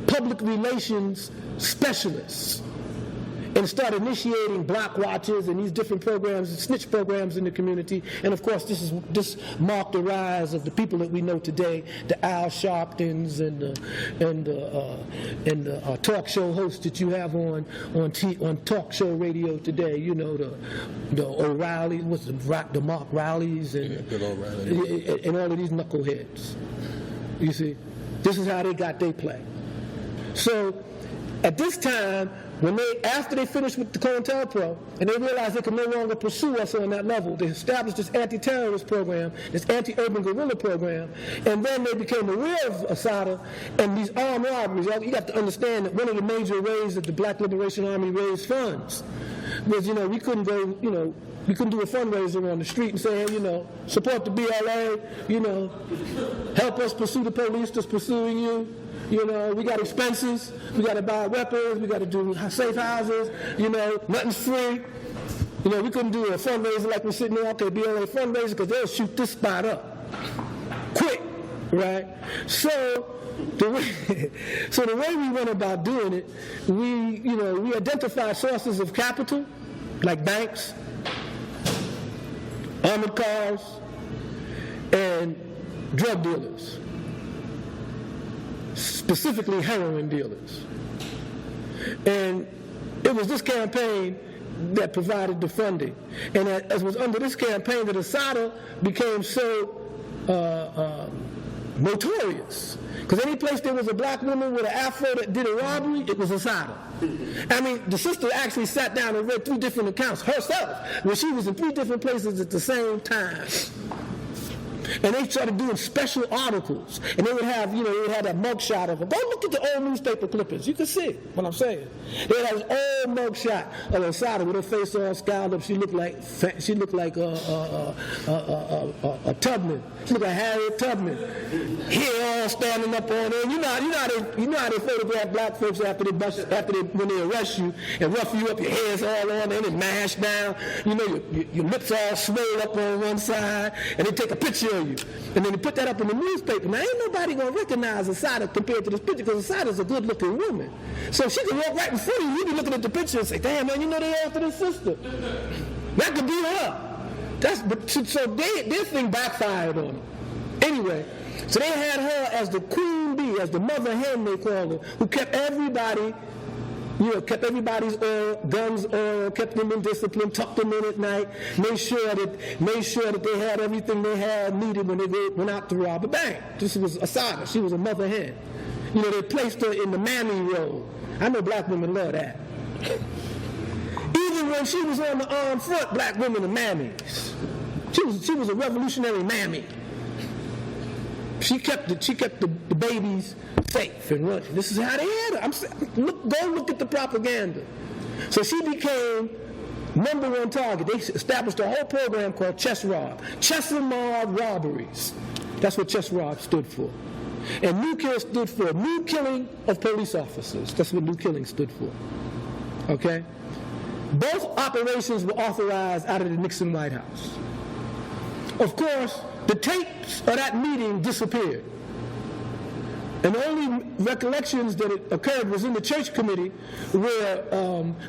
public relations specialists and started initiating block watches and these different programs, snitch programs in the community. And of course, this marked the rise of the people that we know today, the Al Sharptons and the talk show hosts that you have on talk show radio today. The O'Reilly, the Mark Rileys and all of these knuckleheads. You see, this is how they got their play. So at this time, after they finished with the COINTELPRO and they realized they could no longer pursue us on that level, they established this anti-terrorist program, this anti-urban guerrilla program, and then they became aware of Assata and these armed robberies. You have to understand that one of the major ways that the Black Liberation Army raised funds was, we couldn't do a fundraiser on the street and say, hey, support the BLA, help us pursue the police that's pursuing you. We got expenses, we got to buy weapons, we got to do safe houses, nothing's free. We couldn't do a fundraiser like we're sitting there, okay, BLA fundraiser, because they'll shoot this spot up quick, right? So the way we went about doing it, we identified sources of capital, like banks, armored cars, and drug dealers. Specifically heroin dealers. And it was this campaign that provided the funding. And as was under this campaign that Assata became so notorious. Because any place there was a black woman with an afro that did a robbery, it was Assata. I mean, the sister actually sat down and read 3 different accounts herself, where she was in 3 different places at the same time. And they started doing special articles. And they would have, they would have that mugshot of her. Go look at the old newspaper clippings. You can see what I'm saying. They had this old mugshot of Assata with her face all scowled up. She looked like a Tubman. She looked like Harriet Tubman. Hair all standing up on her. You know how they photograph black folks when they arrest you and rough you up, your hair's all on there and mashed down. Your lips all swell up on one side, and they take a picture of you. And then they put that up in the newspaper. Now, ain't nobody going to recognize Assata compared to this picture, because Assata's a good-looking woman. So she can walk right in front of you. You be looking at the picture and say, damn, man, they after this sister. That could be her. So their thing backfired on them. Anyway, so they had her as the queen bee, as the mother hen, they called her, who kept everybody, kept everybody's guns oil, kept them in discipline, tucked them in at night, made sure that they had everything they had needed when they went out to rob a bank. This was Assata. She was a mother hen. They placed her in the mammy role. I know black women love that. Even when she was on the armed front, black women are mammies. She was a revolutionary mammy. She kept the babies safe and running. This is how they had her. Go look at the propaganda. So she became #1 target. They established a whole program called Chess Rob. Chess-a-mob robberies. That's what Chess Rob stood for. And New Kill stood for New Killing of Police Officers. That's what New Killing stood for. Okay? Both operations were authorized out of the Nixon White House. Of course, the tapes of that meeting disappeared. And the only recollections that it occurred was in the church committee, where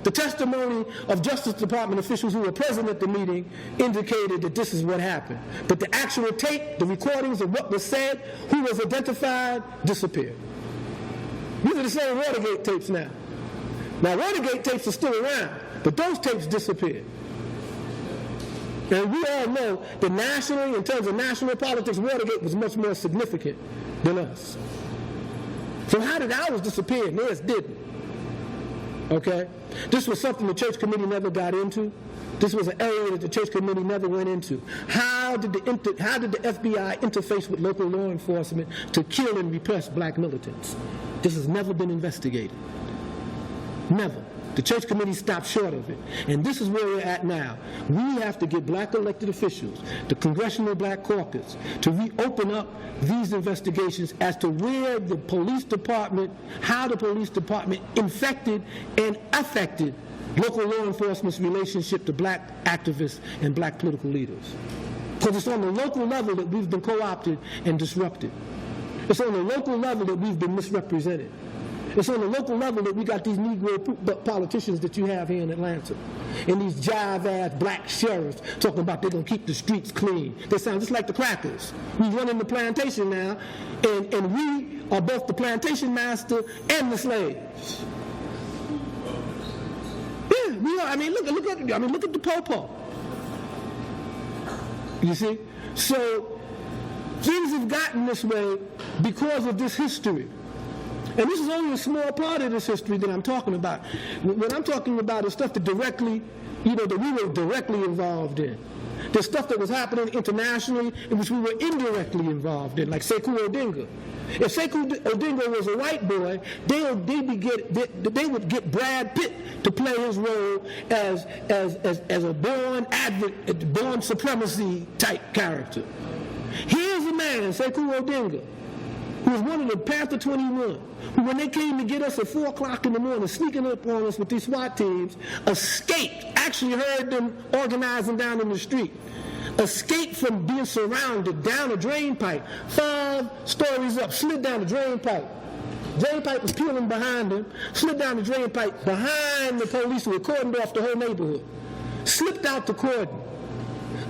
the testimony of Justice Department officials who were present at the meeting indicated that this is what happened. But the actual tape, the recordings of what was said, who was identified, disappeared. These are the same Watergate tapes now. Now, Watergate tapes are still around, but those tapes disappeared. And we all know that nationally, in terms of national politics, Watergate was much more significant than us. So how did ours disappear and theirs didn't? Okay? This was something the church committee never got into. This was an area that the church committee never went into. How did the FBI interface with local law enforcement to kill and repress black militants? This has never been investigated. Never. The church committee stopped short of it. And this is where we're at now. We have to get black elected officials, the Congressional Black Caucus, to reopen up these investigations as to where the police department, how the police department infected and affected local law enforcement's relationship to black activists and black political leaders. Because it's on the local level that we've been co-opted and disrupted. It's on the local level that we've been misrepresented. It's on the local level that we got these Negro politicians that you have here in Atlanta, and these jive-ass black sheriffs talking about they're going to keep the streets clean. They sound just like the crackers. We running the plantation now, and we are both the plantation master and the slaves. Yeah, we are. Look at the po-po. You see? So things have gotten this way because of this history. And this is only a small part of this history that I'm talking about. What I'm talking about is stuff that directly, that we were directly involved in. The stuff that was happening internationally in which we were indirectly involved in, like Sekou Odinga. If Sekou Odinga was a white boy, they would get Brad Pitt to play his role as a born advocate, born supremacy type character. Here's a man, Sekou Odinga, who was one of the Panther 21, who when they came to get us at 4 o'clock in the morning, sneaking up on us with these SWAT teams, escaped, actually heard them organizing down in the street, escaped from being surrounded down a drain pipe, 5 stories up, slid down the drain pipe. Drain pipe was peeling behind him, slid down the drain pipe behind the police who had cordoned off the whole neighborhood, slipped out the cordon,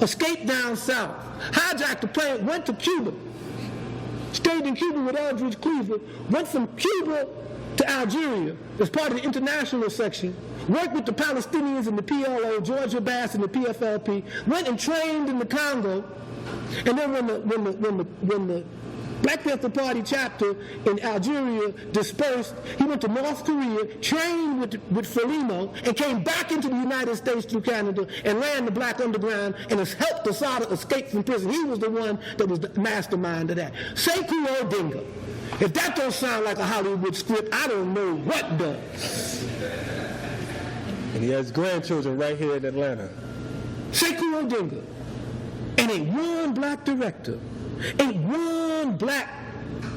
escaped down south, hijacked the plane, went to Cuba, stayed in Cuba with Aldridge Cleaver, went from Cuba to Algeria as part of the international section, worked with the Palestinians and the PLO, George Abbas and the PFLP, went and trained in the Congo, and then when the Black Panther Party chapter in Algeria dispersed, he went to North Korea, trained with Frelimo, and came back into the United States through Canada and ran the Black Underground and has helped Assata escape from prison. He was the one that was the mastermind of that. Sekou Odinga. If that don't sound like a Hollywood script, I don't know what does. And he has grandchildren right here in Atlanta. Sekou Odinga. And ain't one black director, ain't one black,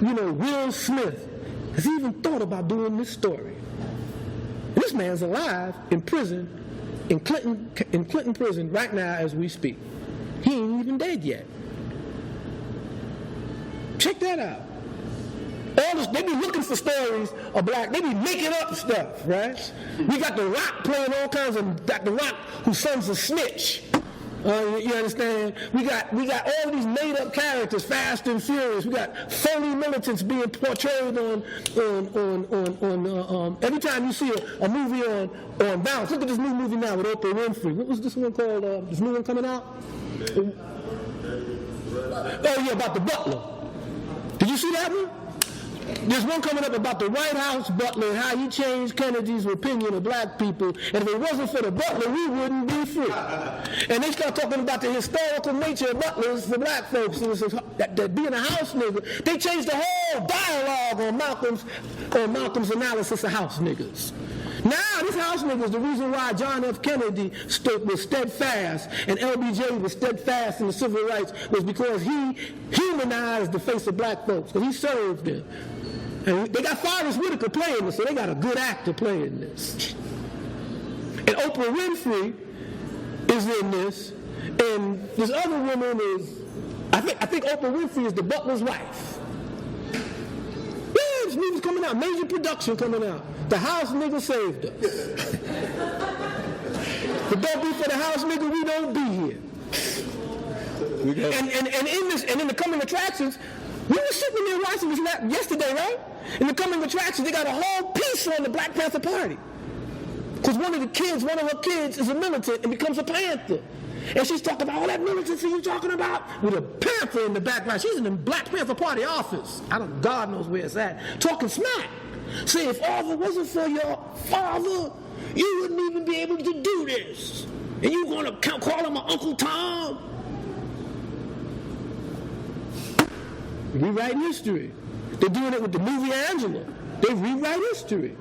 Will Smith has even thought about doing this story. And this man's alive in prison, in Clinton prison right now as we speak. He ain't even dead yet. Check that out. All this, they be looking for stories of black, they be making up stuff, right? We got The Rock playing all kinds of, The Rock whose son's a snitch. You understand? We got all these made-up characters, Fast and Furious. We got phony militants being portrayed on every time you see a movie on Bounce. Look at this new movie now with Oprah Winfrey. What was this one called? This new one coming out? Oh yeah, about the butler. Did you see that one? There's one coming up about the White House butler and how he changed Kennedy's opinion of black people. And if it wasn't for the butler, we wouldn't be free. And they start talking about the historical nature of butlers for black folks. And that being a house nigga, they changed the whole dialogue on Malcolm's analysis of house niggas. Now, this house nigga is the reason why John F. Kennedy was steadfast and LBJ was steadfast in the civil rights, was because he humanized the face of black folks, because he served them. And they got Forrest Whitaker playing this, so they got a good actor playing this. And Oprah Winfrey is in this, and this other woman is, I think Oprah Winfrey is the butler's wife. Yeah, this movie's coming out, major production coming out. The house nigga saved us. But don't be for the house nigga, we don't be here. And in the coming attractions, we were sitting there watching this yesterday, right? In the coming attractions, they got a whole piece on the Black Panther Party. Because one of her kids is a militant and becomes a Panther. And she's talking about all that militancy you're talking about with a Panther in the background. She's in the Black Panther Party office. God knows where it's at. Talking smack. Say, if all of it wasn't for your father, you wouldn't even be able to do this. And you going to call him my Uncle Tom? Rewriting history. They're doing it with the movie Angela. They rewrite history.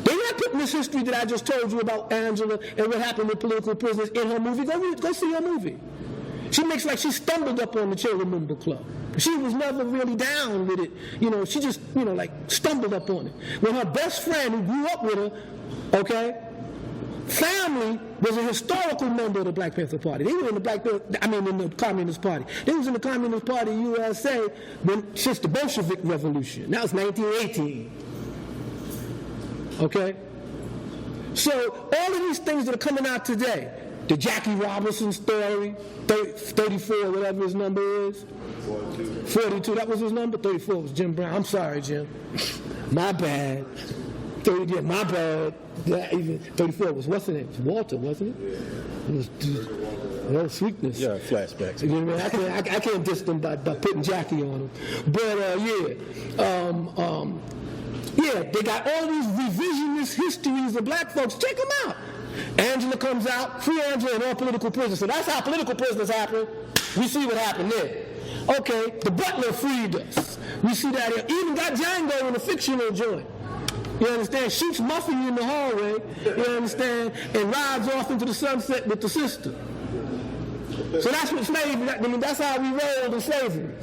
They're not putting this history that I just told you about Angela and what happened with political prisoners in her movie. Go see her movie. She makes like she stumbled up on the Children's Book Club. She was never really down with it. She just, like stumbled up on it. When her best friend who grew up with her, okay, family was a historical member of the Black Panther Party. They were in the Communist Party. They was in the Communist Party USA since the Bolshevik Revolution. That was 1918. Okay? So all of these things that are coming out today, the Jackie Robinson story, 34, whatever his number is. 42, that was his number? 34 was Jim Brown. I'm sorry, Jim. My bad. 30, yeah, my bad. Yeah, even 34 was, what's his name? Walter, wasn't it? It was sweetness. Yeah, flashbacks. You know what I mean? I can't diss them by putting Jackie on them. But, yeah, they got all these revisionist histories of black folks. Check them out. Angela comes out, free Angela and all political prisoners. So that's how political prisoners happen. We see what happened there. Okay, the butler freed us. We see that here. Even got Django in a fictional joint. You understand? Shoots Muffy in the hallway, you understand, and rides off into the sunset with the sister. So that's what slavery, that's how we rolled in slavery.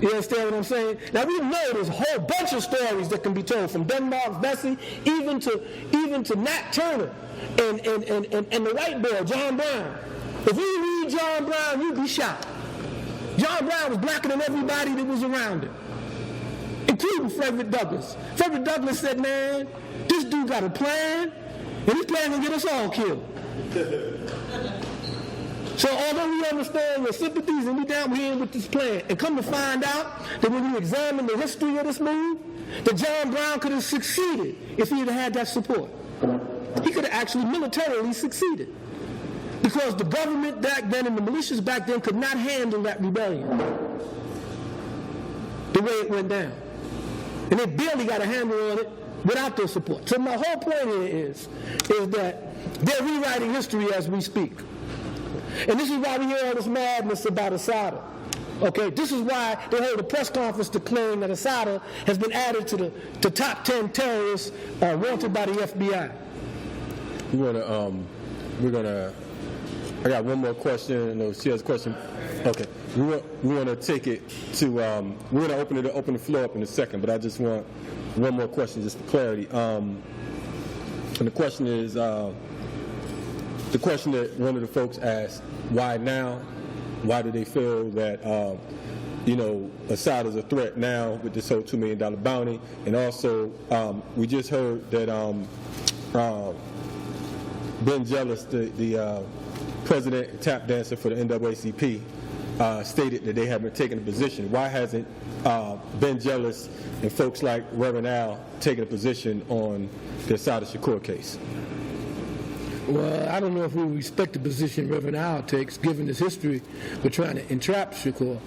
You understand what I'm saying? Now we know there's a whole bunch of stories that can be told, from Denmark Vesey, even to Nat Turner and the white boy, John Brown. If you read John Brown, you'd be shocked. John Brown was blacker than everybody that was around him, including Frederick Douglass. Frederick Douglass said, man, this dude got a plan, and this plan will get us all killed. So although we understand your sympathies and we down here with this plan, and come to find out that when you examine the history of this move, that John Brown could have succeeded if he had had that support. He could have actually militarily succeeded. Because the government back then and the militias back then could not handle that rebellion the way it went down. And they barely got a handle on it without their support. So my whole point here is that they're rewriting history as we speak. And this is why we hear all this madness about Assata. Okay, this is why they hold a press conference declaring that Assata has been added to the top 10 terrorists wanted by the FBI. I got one more question. No, she has a question. Okay, we want to take it to. We're going to open the floor up in a second, but I just want one more question, just for clarity. And the question is, the question that one of the folks asked: why now? Why do they feel that Assad is a threat now with this whole $2 million bounty? And also, we just heard that Ben Jealous, the president and tap dancer for the NAACP, stated that they haven't taken a position. Why hasn't Ben Jealous and folks like Reverend Al taken a position on the Assata Shakur case? Well, I don't know if we respect the position Reverend Al takes, given his history with trying to entrap Shakur.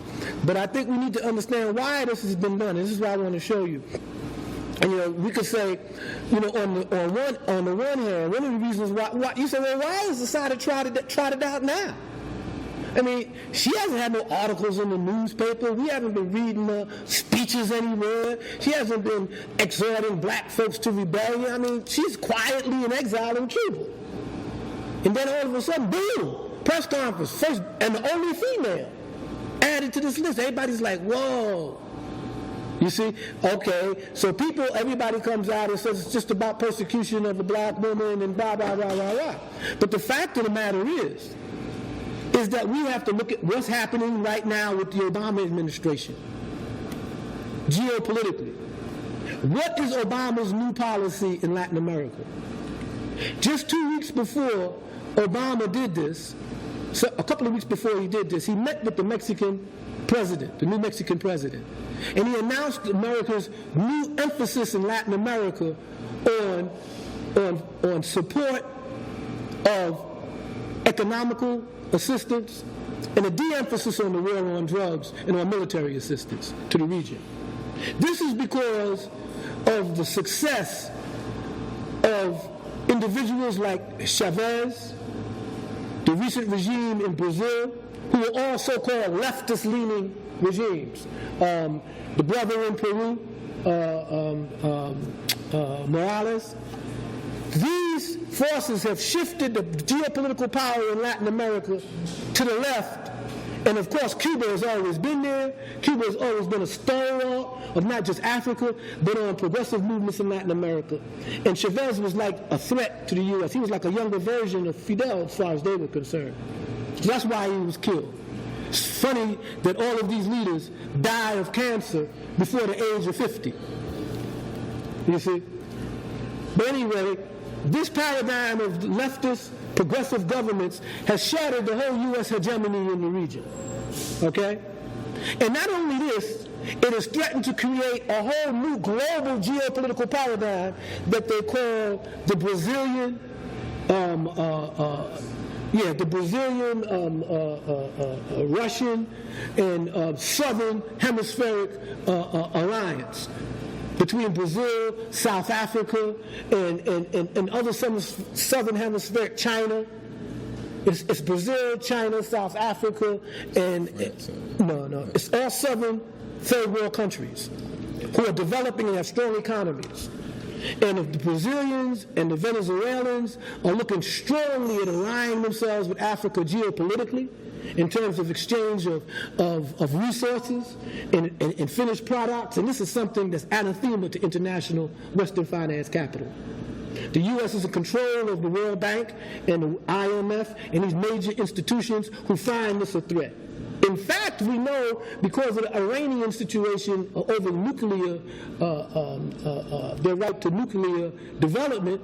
But I think we need to understand why this has been done. This is what I want to show you. And, we could say, on the one hand, one of the reasons why you say, well, why is Assata trotted out now? I mean, she hasn't had no articles in the newspaper. We haven't been reading speeches anywhere. She hasn't been exhorting black folks to rebellion. I mean, she's quietly in exile in Cuba. And then all of a sudden, boom, press conference, first and the only female added to this list. Everybody's like, whoa. You see? Okay, so everybody comes out and says it's just about persecution of the black woman and blah, blah, blah, blah, blah. But the fact of the matter is that we have to look at what's happening right now with the Obama administration, geopolitically. What is Obama's new policy in Latin America? Just 2 weeks before Obama did this, so a couple of weeks before he did this, he met with the Mexican president, the new Mexican president. And he announced America's new emphasis in Latin America on support of economical assistance and a de-emphasis on the war on drugs and on military assistance to the region. This is because of the success of individuals like Chavez, the recent regime in Brazil, who are all so-called leftist-leaning regimes. The brother in Peru, Morales. These forces have shifted the geopolitical power in Latin America to the left. And of course, Cuba has always been there. Cuba has always been a stalwart of not just Africa, but on progressive movements in Latin America. And Chavez was like a threat to the U.S. He was like a younger version of Fidel as far as they were concerned. So that's why he was killed. It's funny that all of these leaders die of cancer before the age of 50. You see? But anyway, this paradigm of leftist progressive governments has shattered the whole U.S. hegemony in the region. Okay? And not only this, it has threatened to create a whole new global geopolitical paradigm that they call the Brazilian, Russian, and Southern Hemispheric Alliance between Brazil, South Africa, and other Southern Hemispheric, China. It's Brazil, China, South Africa, and it's all Southern third world countries who are developing and have strong economies. And if the Brazilians and the Venezuelans are looking strongly at aligning themselves with Africa geopolitically in terms of exchange of resources and finished products, and this is something that's anathema to international Western finance capital. The U.S. is in control of the World Bank and the IMF and these major institutions who find this a threat. In fact, we know because of the Iranian situation over nuclear, their right to nuclear development,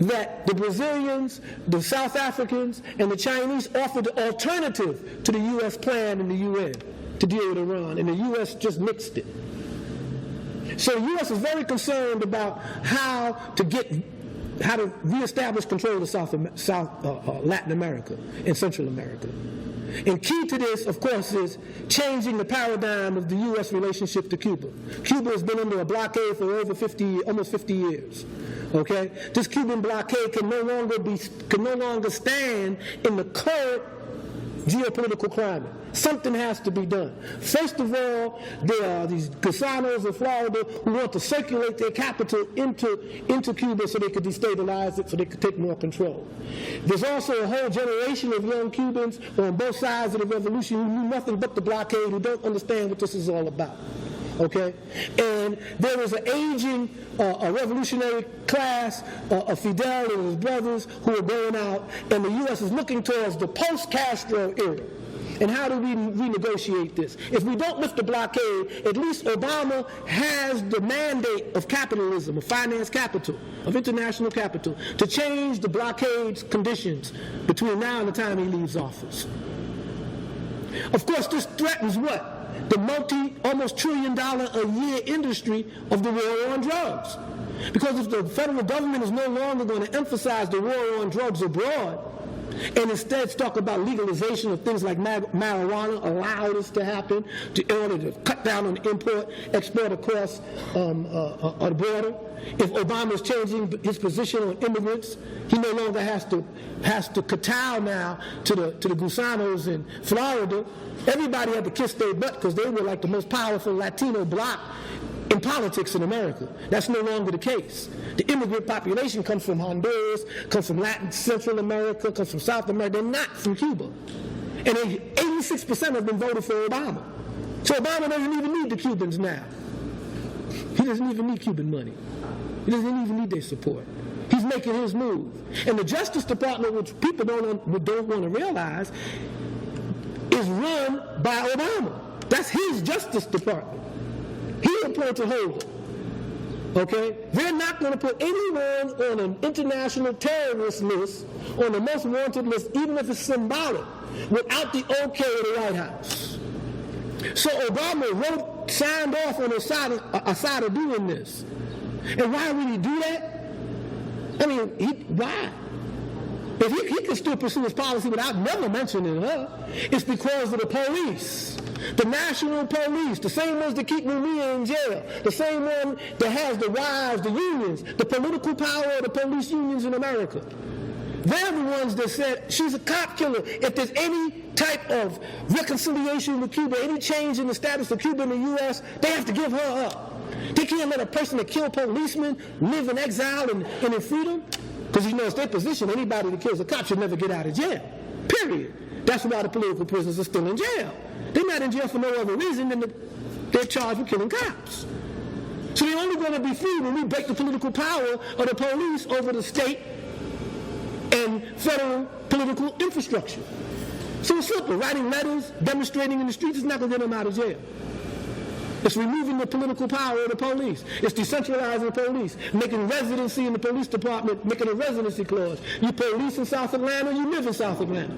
that the Brazilians, the South Africans, and the Chinese offered the alternative to the U.S. plan in the UN to deal with Iran, and the U.S. just nixed it. So the U.S. is very concerned about how to reestablish control of Latin America and Central America. And key to this, of course, is changing the paradigm of the U.S. relationship to Cuba. Cuba has been under a blockade for over almost 50 years. Okay, this Cuban blockade can no longer stand in the current geopolitical climate. Something has to be done. First of all, there are these gusanos in Florida who want to circulate their capital into Cuba so they could destabilize it, so they could take more control. There's also a whole generation of young Cubans on both sides of the revolution who knew nothing but the blockade, who don't understand what this is all about. Okay? And there is an aging a revolutionary class of Fidel and his brothers who are going out, and the U.S. is looking towards the post-Castro era. And how do we renegotiate this? If we don't lift the blockade, at least Obama has the mandate of capitalism, of finance capital, of international capital, to change the blockade's conditions between now and the time he leaves office. Of course, this threatens what? The almost $1 trillion a year industry of the war on drugs. Because if the federal government is no longer going to emphasize the war on drugs abroad, and instead talk about legalization of things like marijuana, allow this to happen in order to cut down on the import, export across the border. If Obama is changing his position on immigrants, he no longer has to kowtow now to the gusanos in Florida. Everybody had to kiss their butt because they were like the most powerful Latino bloc in politics in America. That's no longer the case. The immigrant population comes from Honduras, comes from Central America, comes from South America. They're not from Cuba. And 86% of them voted for Obama. So Obama doesn't even need the Cubans now. He doesn't even need Cuban money. He doesn't even need their support. He's making his move. And the Justice Department, which people don't want to realize, is run by Obama. That's his Justice Department. He appointed Holder. Okay? They're not going to put anyone on an international terrorist list, on the most wanted list, even if it's symbolic, without the okay of the White House. So Obama signed off on Assata doing this. And why would he do that? I mean, why? If he could still pursue his policy without never mentioning her, it's because of the police. The national police, the same ones that keep Maria in jail, the same one that has the wives, the unions, the political power of the police unions in America. They're the ones that said she's a cop killer. If there's any type of reconciliation with Cuba, any change in the status of Cuba in the U.S., they have to give her up. They can't let a person that killed policemen live in exile and in freedom, because it's their position. Anybody that kills a cop should never get out of jail, period. That's why the political prisoners are still in jail. They're not in jail for no other reason than they're charged with killing cops. So they're only going to be free when we break the political power of the police over the state and federal political infrastructure. So it's simple. Writing letters, demonstrating in the streets is not going to get them out of jail. It's removing the political power of the police. It's decentralizing the police, making residency in the police department, making a residency clause. You police in South Atlanta, you live in South Atlanta.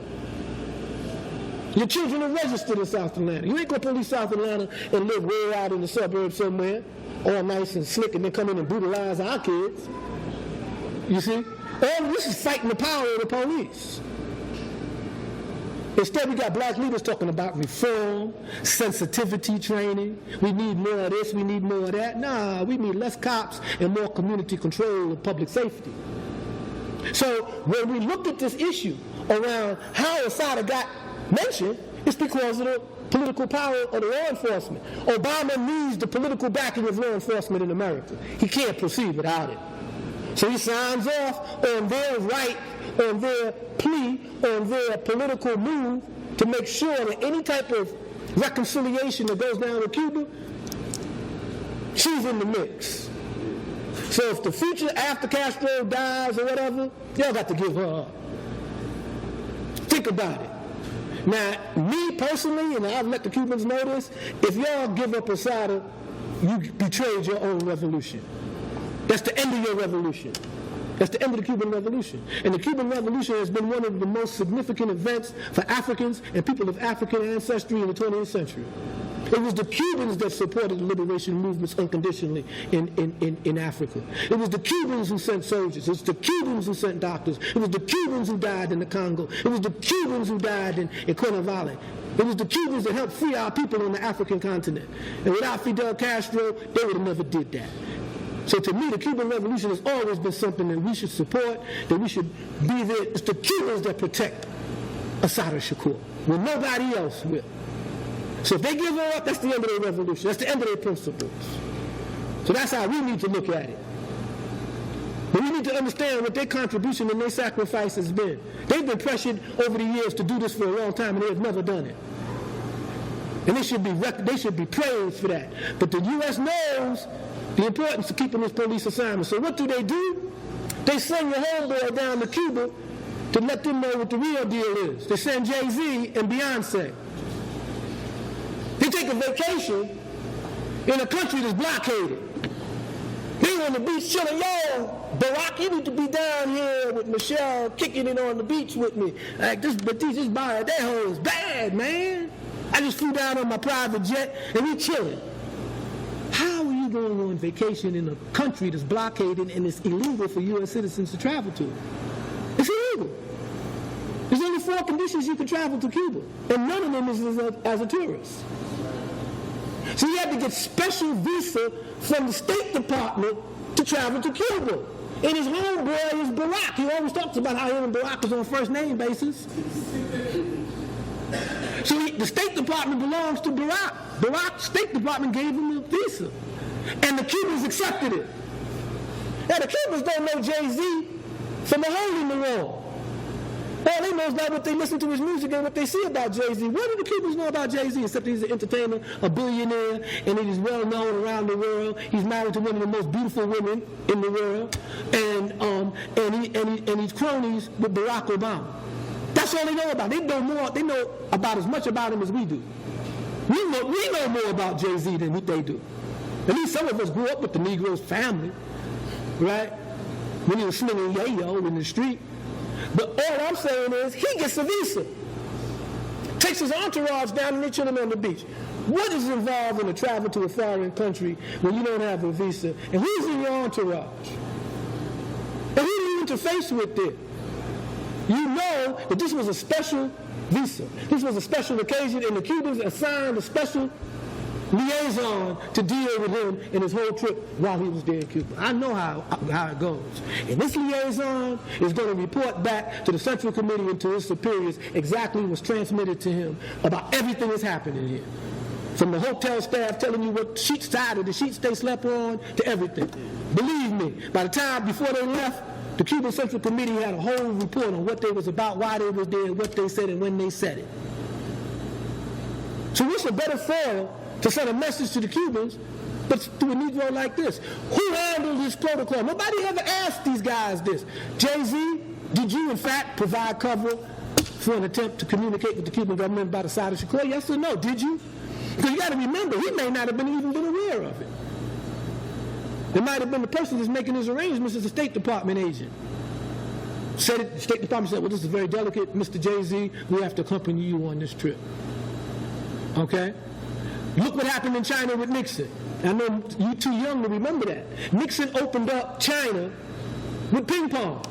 Your children are registered in South Atlanta. You ain't going to police South Atlanta and live way out in the suburbs somewhere, all nice and slick, and then come in and brutalize our kids. You see? All of this is fighting the power of the police. Instead, we got black leaders talking about reform, sensitivity training. We need more of this, we need more of that. Nah, we need less cops and more community control of public safety. So when we looked at this issue around how Assata got mentioned, it's because of the political power of the law enforcement. Obama needs the political backing of law enforcement in America. He can't proceed without it. So he signs off on their right, on their plea, on their political move to make sure that any type of reconciliation that goes down with Cuba, she's in the mix. So if the future after Castro dies or whatever, y'all got to give her up. Think about it. Now, me personally, and I've let the Cubans know this, if y'all give up Assata, you betrayed your own revolution. That's the end of your revolution. That's the end of the Cuban Revolution. And the Cuban Revolution has been one of the most significant events for Africans and people of African ancestry in the 20th century. It was the Cubans that supported the liberation movements unconditionally in Africa. It was the Cubans who sent soldiers. It was the Cubans who sent doctors. It was the Cubans who died in the Congo. It was the Cubans who died in Cuernavaca. It was the Cubans that helped free our people on the African continent. And without Fidel Castro, they would have never did that. So to me, the Cuban Revolution has always been something that we should support, that we should be there. It's the Cubans that protect Assata Shakur, when nobody else will. So if they give her up, that's the end of their revolution. That's the end of their principles. So that's how we need to look at it. But we need to understand what their contribution and their sacrifice has been. They've been pressured over the years to do this for a long time, and they have never done it. And they should be praised for that. But the U.S. knows the importance of keeping this police assignment. So what do? They send your homeboy down to Cuba to let them know what the real deal is. They send Jay-Z and Beyonce. They take a vacation in a country that's blockaded. They on the beach chilling. Yo, Barack, you need to be down here with Michelle kicking it on the beach with me. Like this bar, that hole is bad, man. I just flew down on my private jet and we chilling. How are you going on vacation in a country that's blockaded and it's illegal for U.S. citizens to travel to? It's illegal. There's only 4 conditions you can travel to Cuba, and none of them is as a tourist. So you have to get special visa from the State Department to travel to Cuba. And his homeboy is Barack. He always talks about how him and Barack is on a first name basis. So the State Department belongs to Barack. Barack's State Department gave him a visa. And the Cubans accepted it. Now the Cubans don't know Jay-Z from a hole in the wall. All they know is about what they listen to his music and what they see about Jay-Z. What do the Cubans know about Jay-Z except he's an entertainer, a billionaire, and he is well known around the world. He's married to one of the most beautiful women in the world, and he's cronies with Barack Obama. That's all they know about. They know about as much about him as we do. We know more about Jay-Z than what they do. At least some of us grew up with the Negro's family, right? When he was slinging yayo in the street. But all I'm saying is he gets a visa. Takes his entourage down and they chill him on the beach. What is involved in a travel to a foreign country when you don't have a visa? And who's in your entourage? And who do you interface with there? You know that this was a special visa. This was a special occasion, and the Cubans assigned a special liaison to deal with him in his whole trip while he was there in Cuba. I know how it goes. And this liaison is going to report back to the Central Committee and to his superiors exactly what's transmitted to him about everything that's happening here. From the hotel staff telling you what side of the sheets they slept on to everything. Believe me, by the time before they left, the Cuban Central Committee had a whole report on what they was about, why they was there, what they said, and when they said it. So what's a better foil to send a message to the Cubans but through a Negro like this? Who handled this protocol? Nobody ever asked these guys this. Jay-Z, did you in fact provide cover for an attempt to communicate with the Cuban government about Assata Shakur? Yes or no? Did you? Because you got to remember, he may not have even been aware of it. It might have been the person that's making his arrangements as a State Department agent. The State Department said, well, this is very delicate, Mr. Jay-Z, we have to accompany you on this trip. Okay? Look what happened in China with Nixon. I know you're too young to remember that. Nixon opened up China with ping pong.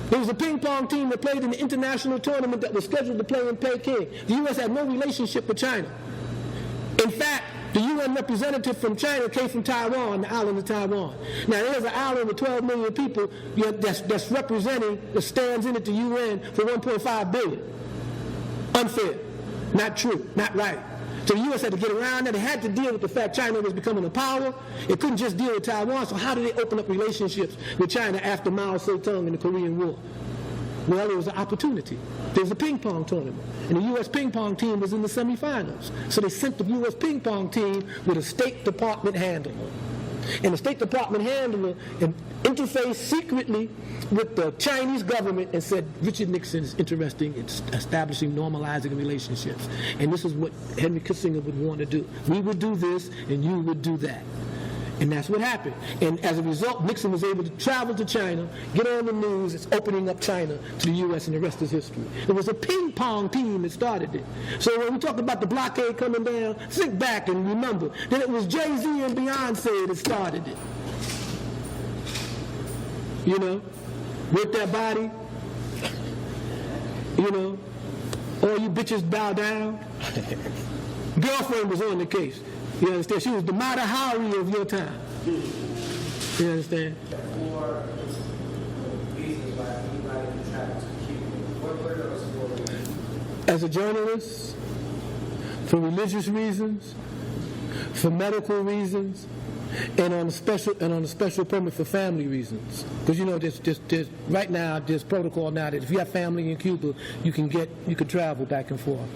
There was a ping pong team that played in the international tournament that was scheduled to play in Peking. The U.S. had no relationship with China. In fact, the UN representative from China came from Taiwan, the island of Taiwan. Now, there's an island with 12 million people that's representing, that stands in at the UN for 1.5 billion. Unfair. Not true. Not right. So the U.S. had to get around that. It had to deal with the fact China was becoming a power. It couldn't just deal with Taiwan. So how did they open up relationships with China after Mao Zedong in the Korean War? Well, it was an opportunity. There was a ping pong tournament, and the U.S. ping pong team was in the semifinals. So they sent the U.S. ping pong team with a State Department handler. And the State Department handler interfaced secretly with the Chinese government and said, Richard Nixon is interested in establishing, normalizing relationships. And this is what Henry Kissinger would want to do. We would do this, and you would do that. And that's what happened. And as a result, Nixon was able to travel to China, get on the news, it's opening up China to the U.S., and the rest is history. It was a ping pong team that started it. So when we talk about the blockade coming down, think back and remember that it was Jay-Z and Beyonce that started it. You know, with their body, you know, all you bitches bow down. Girlfriend was on the case. You understand? She was the Mata Hari of your time. You understand? For reasons why anybody can travel to Cuba, what were those for reasons? As a journalist, for religious reasons, for medical reasons, and on a special permit for family reasons. Because you know, there's right now there's protocol now that if you have family in Cuba, you can travel back and forth.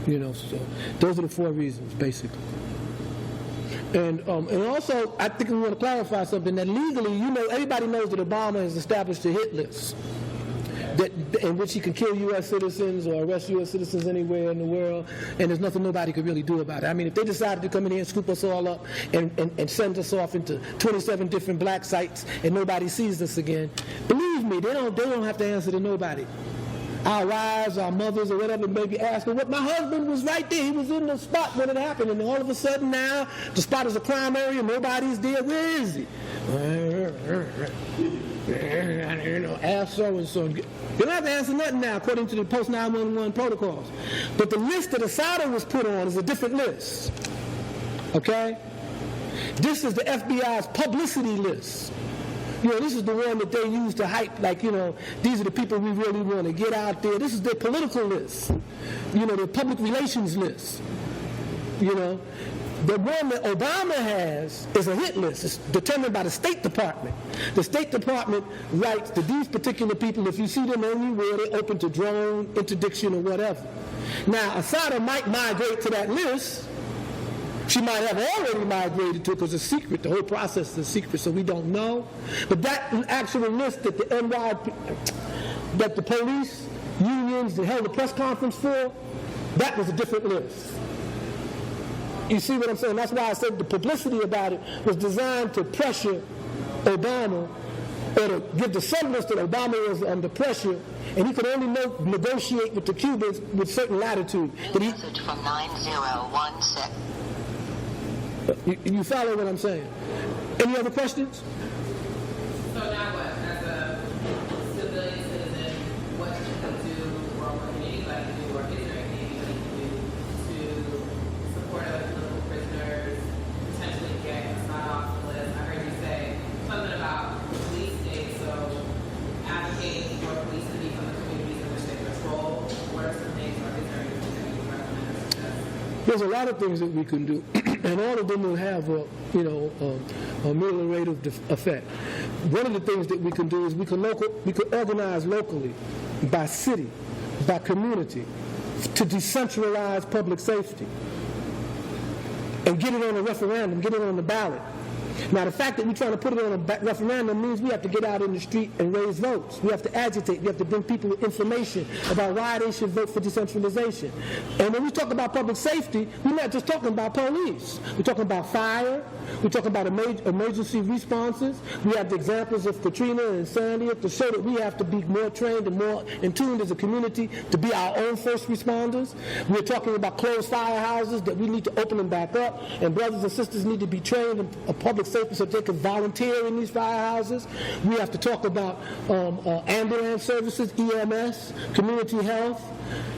You know, so those are the 4 reasons basically. And also, I think we want to clarify something, that legally, you know, everybody knows that Obama has established a hit list in which he can kill U.S. citizens or arrest U.S. citizens anywhere in the world, and there's nothing nobody could really do about it. I mean, if they decided to come in here and scoop us all up and send us off into 27 different black sites and nobody sees us again, believe me, they don't have to answer to nobody. Our wives, our mothers, or whatever, maybe asking, what, my husband was right there. He was in the spot when it happened. And all of a sudden now, the spot is a crime area. Nobody's there. Where is he? You know, ask so-and-so. You don't have to answer nothing now, according to the post-911 protocols. But the list that Assata was put on is a different list. Okay? This is the FBI's publicity list. You know, this is the one that they use to hype, like, you know, these are the people we really want to get out there. This is their political list. You know, their public relations list. You know, the one that Obama has is a hit list. It's determined by the State Department. The State Department writes to these particular people, if you see them anywhere, they're open to drone interdiction or whatever. Now, Assata might migrate to that list. She might have already migrated to it because it's secret. The whole process is secret, so we don't know. But that actual list that that the police unions that held a press conference for, that was a different list. You see what I'm saying? That's why I said the publicity about it was designed to pressure Obama, or to give the semblance that Obama was under pressure, and he could only negotiate with the Cubans with certain latitude. Message from 9016. You follow what I'm saying? Any other questions? So now what? As a civilian citizen, what can you do, or what can anybody do, or is there anything anybody can do to support a political prisoner there's a lot of things that we can do, and all of them will have a ameliorative effect. One of the things that we can do is we can organize locally, by city, by community, to decentralize public safety and get it on a referendum, get it on the ballot. Now, the fact that we're trying to put it on a referendum means we have to get out in the street and raise votes. We have to agitate. We have to bring people information about why they should vote for decentralization. And when we talk about public safety, we're not just talking about police. We're talking about fire. We're talking about emergency responses. We have the examples of Katrina and Sandy to show that we have to be more trained and more in tune as a community to be our own first responders. We're talking about closed firehouses, that we need to open them back up, and brothers and sisters need to be trained in public safety so they can volunteer in these firehouses. We have to talk about ambulance services, EMS, community health.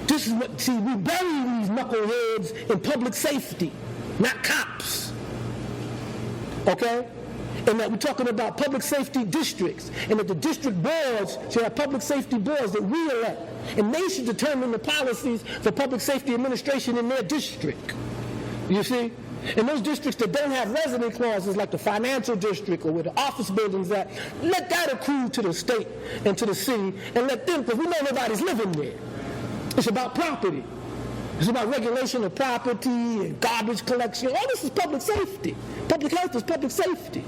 This is what, see, we bury these knuckleheads in public safety, not cops. Okay? And that we're talking about public safety districts, and that the district boards should have public safety boards that we elect, and they should determine the policies for public safety administration in their district. You see? In those districts that don't have resident clauses, like the financial district or where the office buildings at, let that accrue to the state and to the city, and let them, because we know nobody's living there. It's about property. It's about regulation of property and garbage collection. All this is public safety. Public health is public safety.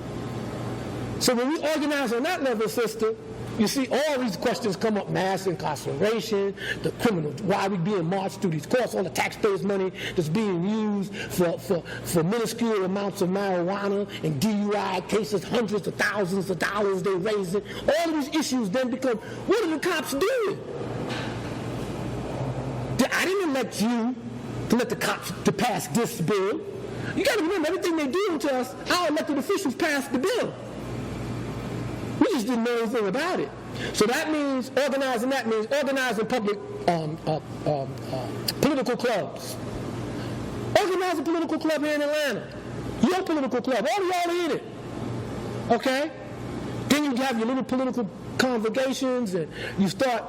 So when we organize on that level, sister, you see all these questions come up: mass incarceration, the criminal, why we being marched through these courts, all the taxpayers' money that's being used for minuscule amounts of marijuana and DUI cases, hundreds of thousands of dollars they're raising. All of these issues then become, what are the cops doing? I didn't elect you to let the cops to pass this bill. You got to remember, everything they do to us, our elected officials passed the bill. We just didn't know anything about it. So that means organizing public political clubs. Organize a political club here in Atlanta. Your political club. All y'all are in it. Okay? Then you have your little political congregations, and you start,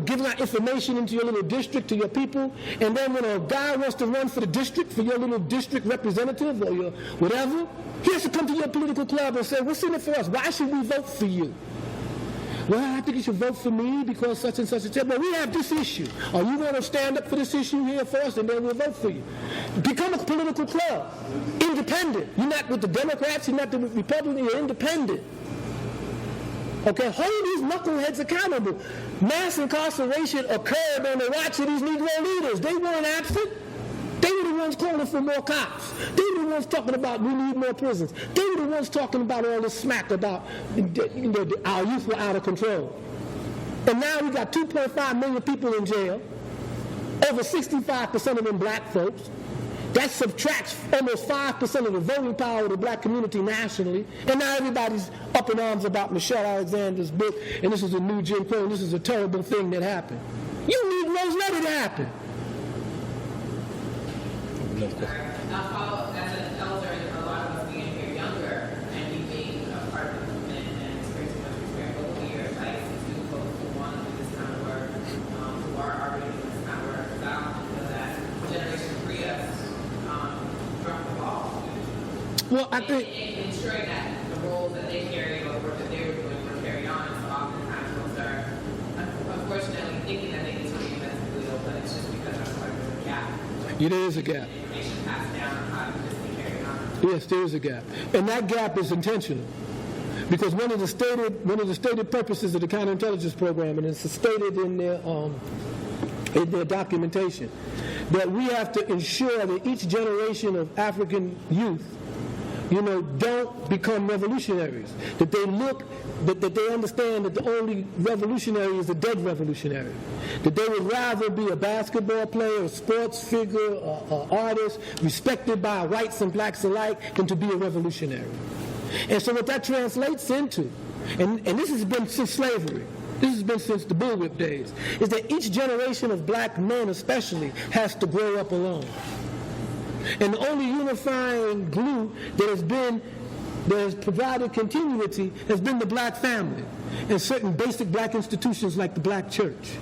giving out information into your little district to your people. And then when a guy wants to run for the district, for your little district representative or your whatever, he has to come to your political club and say, what's in it for us? Why should we vote for you? Well, I think you should vote for me because such and such and such. But we have this issue. Are you going to stand up for this issue here for us, and then we'll vote for you? Become a political club. Independent. You're not with the Democrats, you're not with Republicans, you're independent. Okay, hold these knuckleheads accountable. Mass incarceration occurred on the watch of these Negro leaders. They weren't absent. They were the ones calling for more cops. They were the ones talking about we need more prisons. They were the ones talking about all this smack about our youth were out of control. And now we got 2.5 million people in jail. Over 65% of them black folks. That subtracts almost 5% of the voting power of the black community nationally. And now everybody's up in arms about Michelle Alexander's book, and this is a new Jim Crow, and this is a terrible thing that happened. You Negroes let it happen. I'll follow up. As an elder, a lot of us being here younger and we being a part of the movement and experiencing much experience over the years, I used to folks who want to do this kind of work, who are already doing this kind of work, without that generation free us from the ball. Well, I think ensuring that the roles that they carry or the work that they were doing were carried on, and so oftentimes folks are unfortunately thinking that they need to reinvent the wheel, but it's just because that's why there's a gap. there is a gap. Yes, there is a gap, and that gap is intentional, because one of the stated purposes of the counterintelligence program, and it's stated in their documentation, that we have to ensure that each generation of African youth, don't become revolutionaries. That they that they understand that the only revolutionary is a dead revolutionary. That they would rather be a basketball player, a sports figure, an artist, respected by whites and blacks alike, than to be a revolutionary. And so what that translates into, and this has been since slavery, this has been since the bullwhip days, is that each generation of black men especially has to grow up alone. And the only unifying glue that has provided continuity has been the black family and certain basic black institutions like the black church.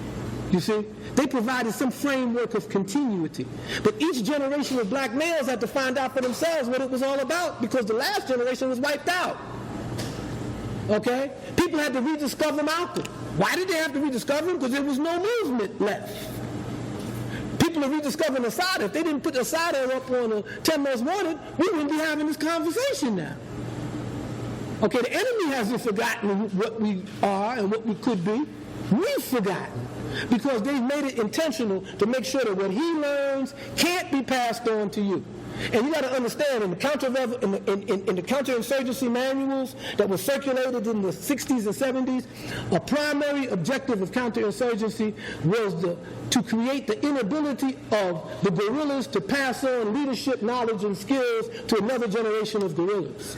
You see? They provided some framework of continuity. But each generation of black males had to find out for themselves what it was all about because the last generation was wiped out. Okay? People had to rediscover Malcolm. Why did they have to rediscover him? Because there was no movement left. People are rediscovering Assata. If they didn't put Assata up on a 10 Most Wanted, we wouldn't be having this conversation now. Okay, the enemy hasn't forgotten what we are and what we could be. We've forgotten because they've made it intentional to make sure that what he learns can't be passed on to you. And you got to understand, in the counterinsurgency manuals that were circulated in the 60s and 70s, a primary objective of counterinsurgency was to create the inability of the guerrillas to pass on leadership, knowledge, and skills to another generation of guerrillas.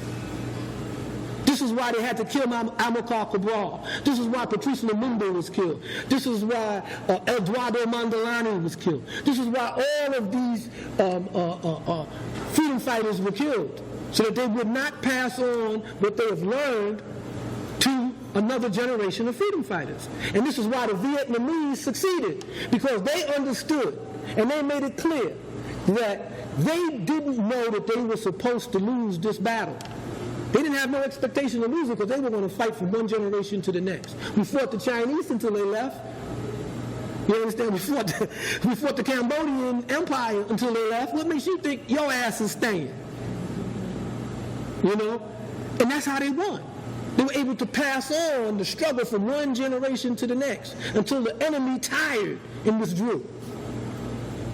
This is why they had to kill Amilcar Cabral. This is why Patrice Lumumba was killed. This is why Eduardo Mondlane was killed. This is why all of these freedom fighters were killed, so that they would not pass on what they have learned to another generation of freedom fighters. And this is why the Vietnamese succeeded, because they understood and they made it clear that they didn't know that they were supposed to lose this battle. They didn't have no expectation of losing because they were going to fight from one generation to the next. We fought the Chinese until they left. You understand? We fought the Cambodian Empire until they left. What makes you think your ass is staying? You know? And that's how they won. They were able to pass on the struggle from one generation to the next until the enemy tired and withdrew.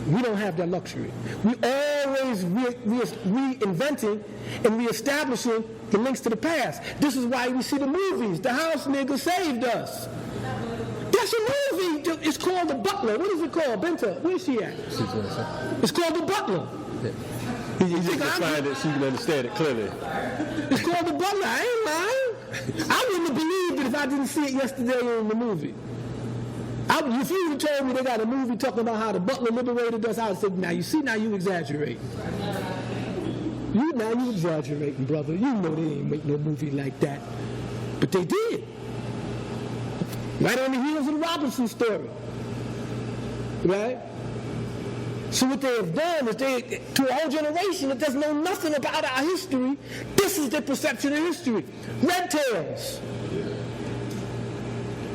We don't have that luxury. We always reinventing and reestablishing the links to the past. This is why we see the movies. The house nigga saved us. That's a movie. It's called The Butler. What is it called? Benta, where's she at? It's called The Butler. Yeah. You just defined it so you can understand it clearly. It's called The Butler. I ain't lying. I wouldn't have believed it if I didn't see it yesterday in the movie. If you would have told me they got a movie talking about how the butler liberated us, I would say, now you exaggerate. You exaggerating, brother. You know they ain't make no movie like that. But they did. Right on the heels of the Robinson story. Right? So what they have done is to a whole generation that doesn't know nothing about our history, this is their perception of history. Red tails.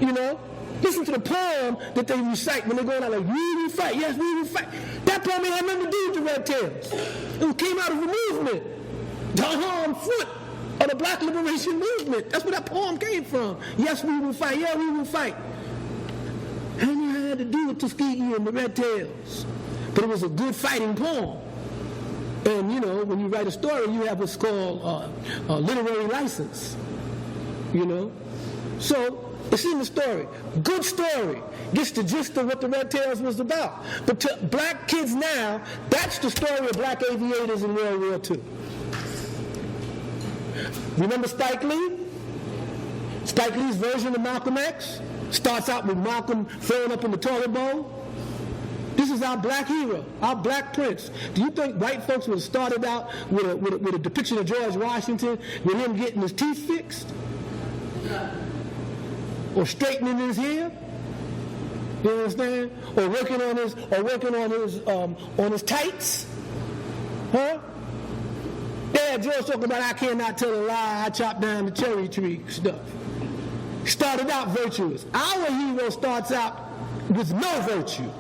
You know? Listen to the poem that they recite when they're going out like, we will fight, yes, we will fight. That poem ain't had nothing to do with the Red Tails. It came out of a movement, the armed foot of the Black Liberation Movement. That's where that poem came from. Yes, we will fight, yeah, we will fight. And it had to do with Tuskegee and the Red Tails. But it was a good fighting poem. And, you know, when you write a story, you have what's called a literary license. You know? So, it's in the story. Good story. Gets the gist of what the Red Tails was about. But to black kids now, that's the story of black aviators in World War II. Remember Spike Lee? Spike Lee's version of Malcolm X starts out with Malcolm throwing up in the toilet bowl. This is our black hero, our black prince. Do you think white folks would have started out with a depiction of George Washington with him getting his teeth fixed? Or straightening his hair, you understand? Or working on his tights, huh? Yeah, George talking about I cannot tell a lie, I chop down the cherry tree stuff. Started out virtuous. Our hero starts out with no virtue.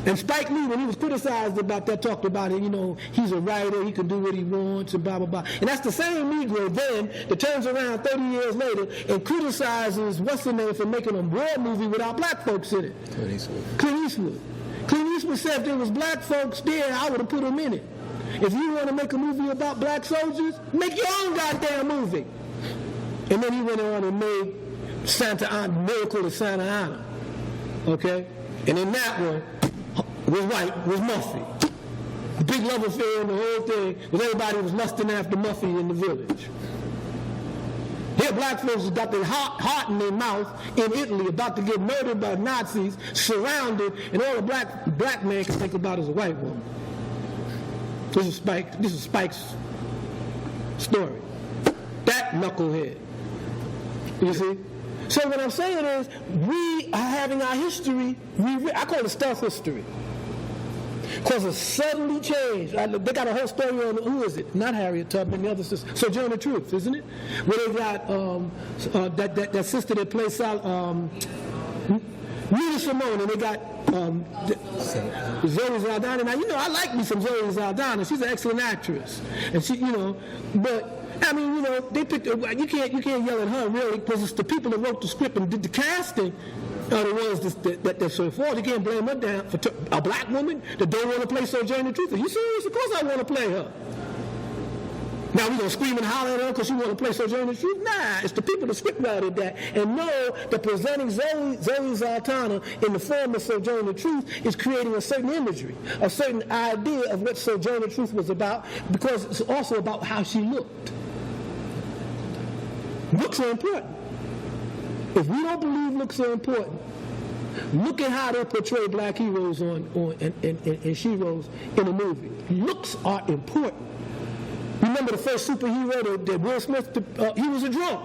And Spike Lee, when he was criticized about that, talked about it, you know, he's a writer, he can do what he wants, and blah, blah, blah. And that's the same Negro then that turns around 30 years later and criticizes what's the name for making a war movie without black folks in it. Clint Eastwood. Clint Eastwood said if there was black folks there, I would have put them in it. If you want to make a movie about black soldiers, make your own goddamn movie. And then he went on and made Miracle of Santa Ana. Okay? And in that one, was white, was Muffy. The big love affair and the whole thing was everybody was lusting after Muffy in the village. Here black folks got their heart in their mouth in Italy about to get murdered by Nazis, surrounded, and all a black man can think about is a white woman. This is Spike's story. That knucklehead. You see? So what I'm saying is, we are having our history, I call it stealth history. Because it suddenly changed. They got a whole story on, who is it? Not Harriet Tubman, the other sister. Sojourner Truth, isn't it? Where they got that sister that plays Nina Simone, and they got Zoe Saldana. Now, I like me some Zoe Saldana. She's an excellent actress. And she, but... I mean, they picked. You can't yell at her really, because it's the people that wrote the script and did the casting are the ones that so forth. You can't blame her down for a black woman that don't want to play Sojourner Truth. Are you serious? Of course I want to play her. Now we gonna scream and holler at her because she want to play Sojourner Truth? Nah, it's the people that script wrote that and know that presenting Zoe Saldana in the form of Sojourner Truth is creating a certain imagery, a certain idea of what Sojourner Truth was about, because it's also about how she looked. Looks are important. If we don't believe looks are important, look at how they portray black heroes and sheroes in a movie. Looks are important. Remember the first superhero that Will Smith, he was a drunk.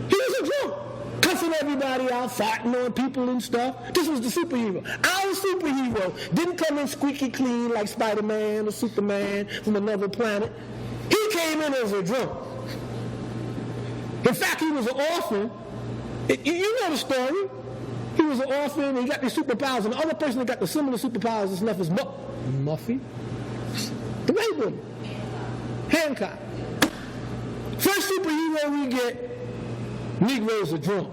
He was a drunk. Cussing everybody out, fighting on people and stuff. This was the superhero. Our superhero didn't come in squeaky clean like Spider-Man or Superman from another planet. He came in as a drunk. In fact, he was an orphan. You know the story. He was an orphan, and he got these superpowers, and the other person that got the similar superpowers is left is Muffy. The white woman. Hancock. First superhero we get, Negroes are drunk.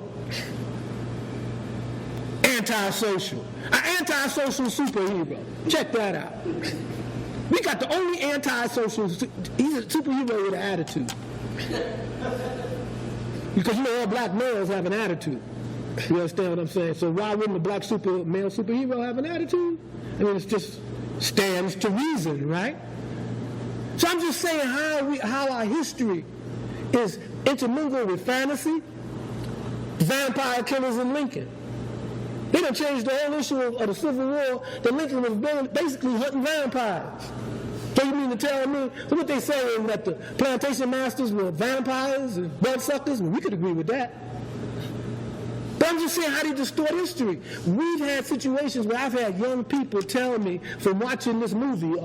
Antisocial. An antisocial superhero. Check that out. We got the only antisocial, he's a superhero with an attitude. Because all black males have an attitude. You understand what I'm saying? So why wouldn't a black male superhero have an attitude? I mean, it just stands to reason, right? So I'm just saying how our history is intermingled with fantasy, vampire killers in Lincoln. They done changed the whole issue of the Civil War, that Lincoln was basically hunting vampires. So you mean to tell me, what they saying, that the plantation masters were vampires and bloodsuckers? Well, we could agree with that. But I'm just saying how they distort history. We've had situations where I've had young people tell me from watching this movie,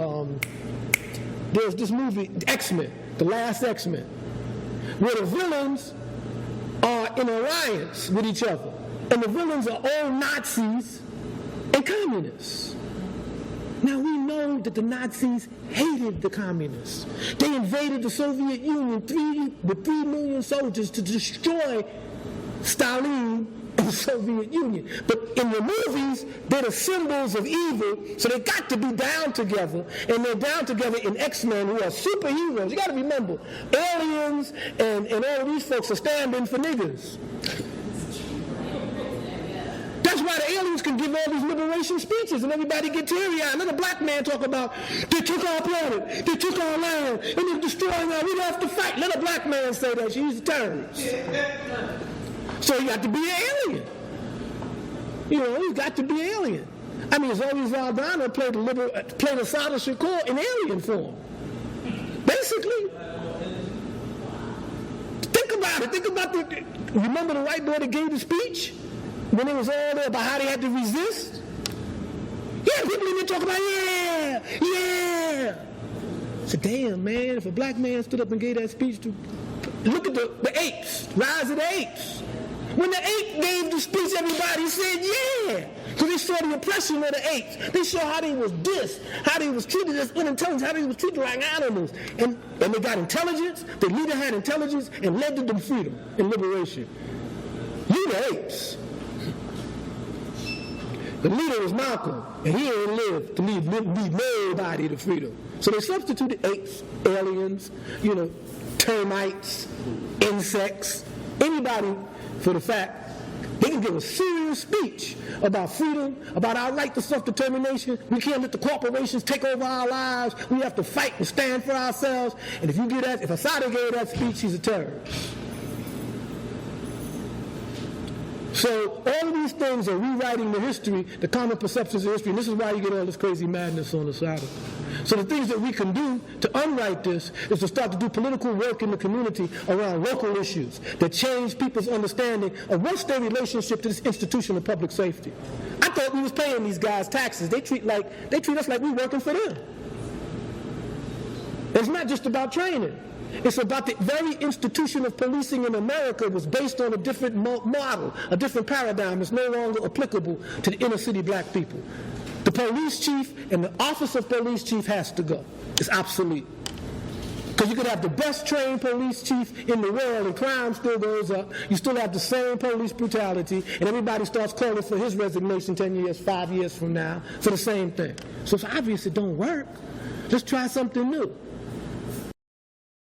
there's this movie, X-Men, The Last X-Men, where the villains are in alliance with each other. And the villains are all Nazis and communists. Now we know that the Nazis hated the communists. They invaded the Soviet Union with 3 million soldiers to destroy Stalin and the Soviet Union. But in the movies, they're the symbols of evil, so they got to be down together. And they're down together in X-Men, who are superheroes. You got to remember, aliens and all of these folks are standing for niggers. That's why the aliens can give all these liberation speeches and everybody get teary-eyed. Let a black man talk about, they took our planet, they took our land, and they're destroying our, we don't have to fight. Let a black man say that. He's a terrorist. So you got to be an alien. He's got to be an alien. I mean, Zoe Saldana played Assata Shakur in alien form. Basically. Think about it. Remember the white boy that gave the speech? When it was all there about how they had to resist? Yeah, people even talk about, yeah. I said, damn, man, if a black man stood up and gave that speech to... Look at the apes, Rise of the Apes. When the ape gave the speech, everybody said, yeah. Because they saw the oppression of the apes. They saw how they was dissed, how they was treated as unintelligent, how they was treated like animals. And they got intelligence, the leader had intelligence, and led to them freedom and liberation. You the apes. The leader was Malcolm, and he didn't live to lead nobody to freedom. So they substituted apes, aliens, termites, insects, anybody, for the fact they can give a serious speech about freedom, about our right to self-determination. We can't let the corporations take over our lives. We have to fight and stand for ourselves. And if Assata gave that speech, he's a terrorist. So all of these things are rewriting the history, the common perceptions of history, and this is why you get all this crazy madness on Assata. So the things that we can do to unwrite this is to start to do political work in the community around local issues that change people's understanding of what's their relationship to this institution of public safety. I thought we was paying these guys taxes. They treat us like we're working for them. It's not just about training. It's about the very institution of policing in America was based on a different model, a different paradigm. It's no longer applicable to the inner city black people. The police chief and the office of police chief has to go. It's obsolete. Because you could have the best trained police chief in the world and crime still goes up. You still have the same police brutality, and everybody starts calling for his resignation 10 years, 5 years from now for the same thing. So it's obvious it don't work. Let's try something new.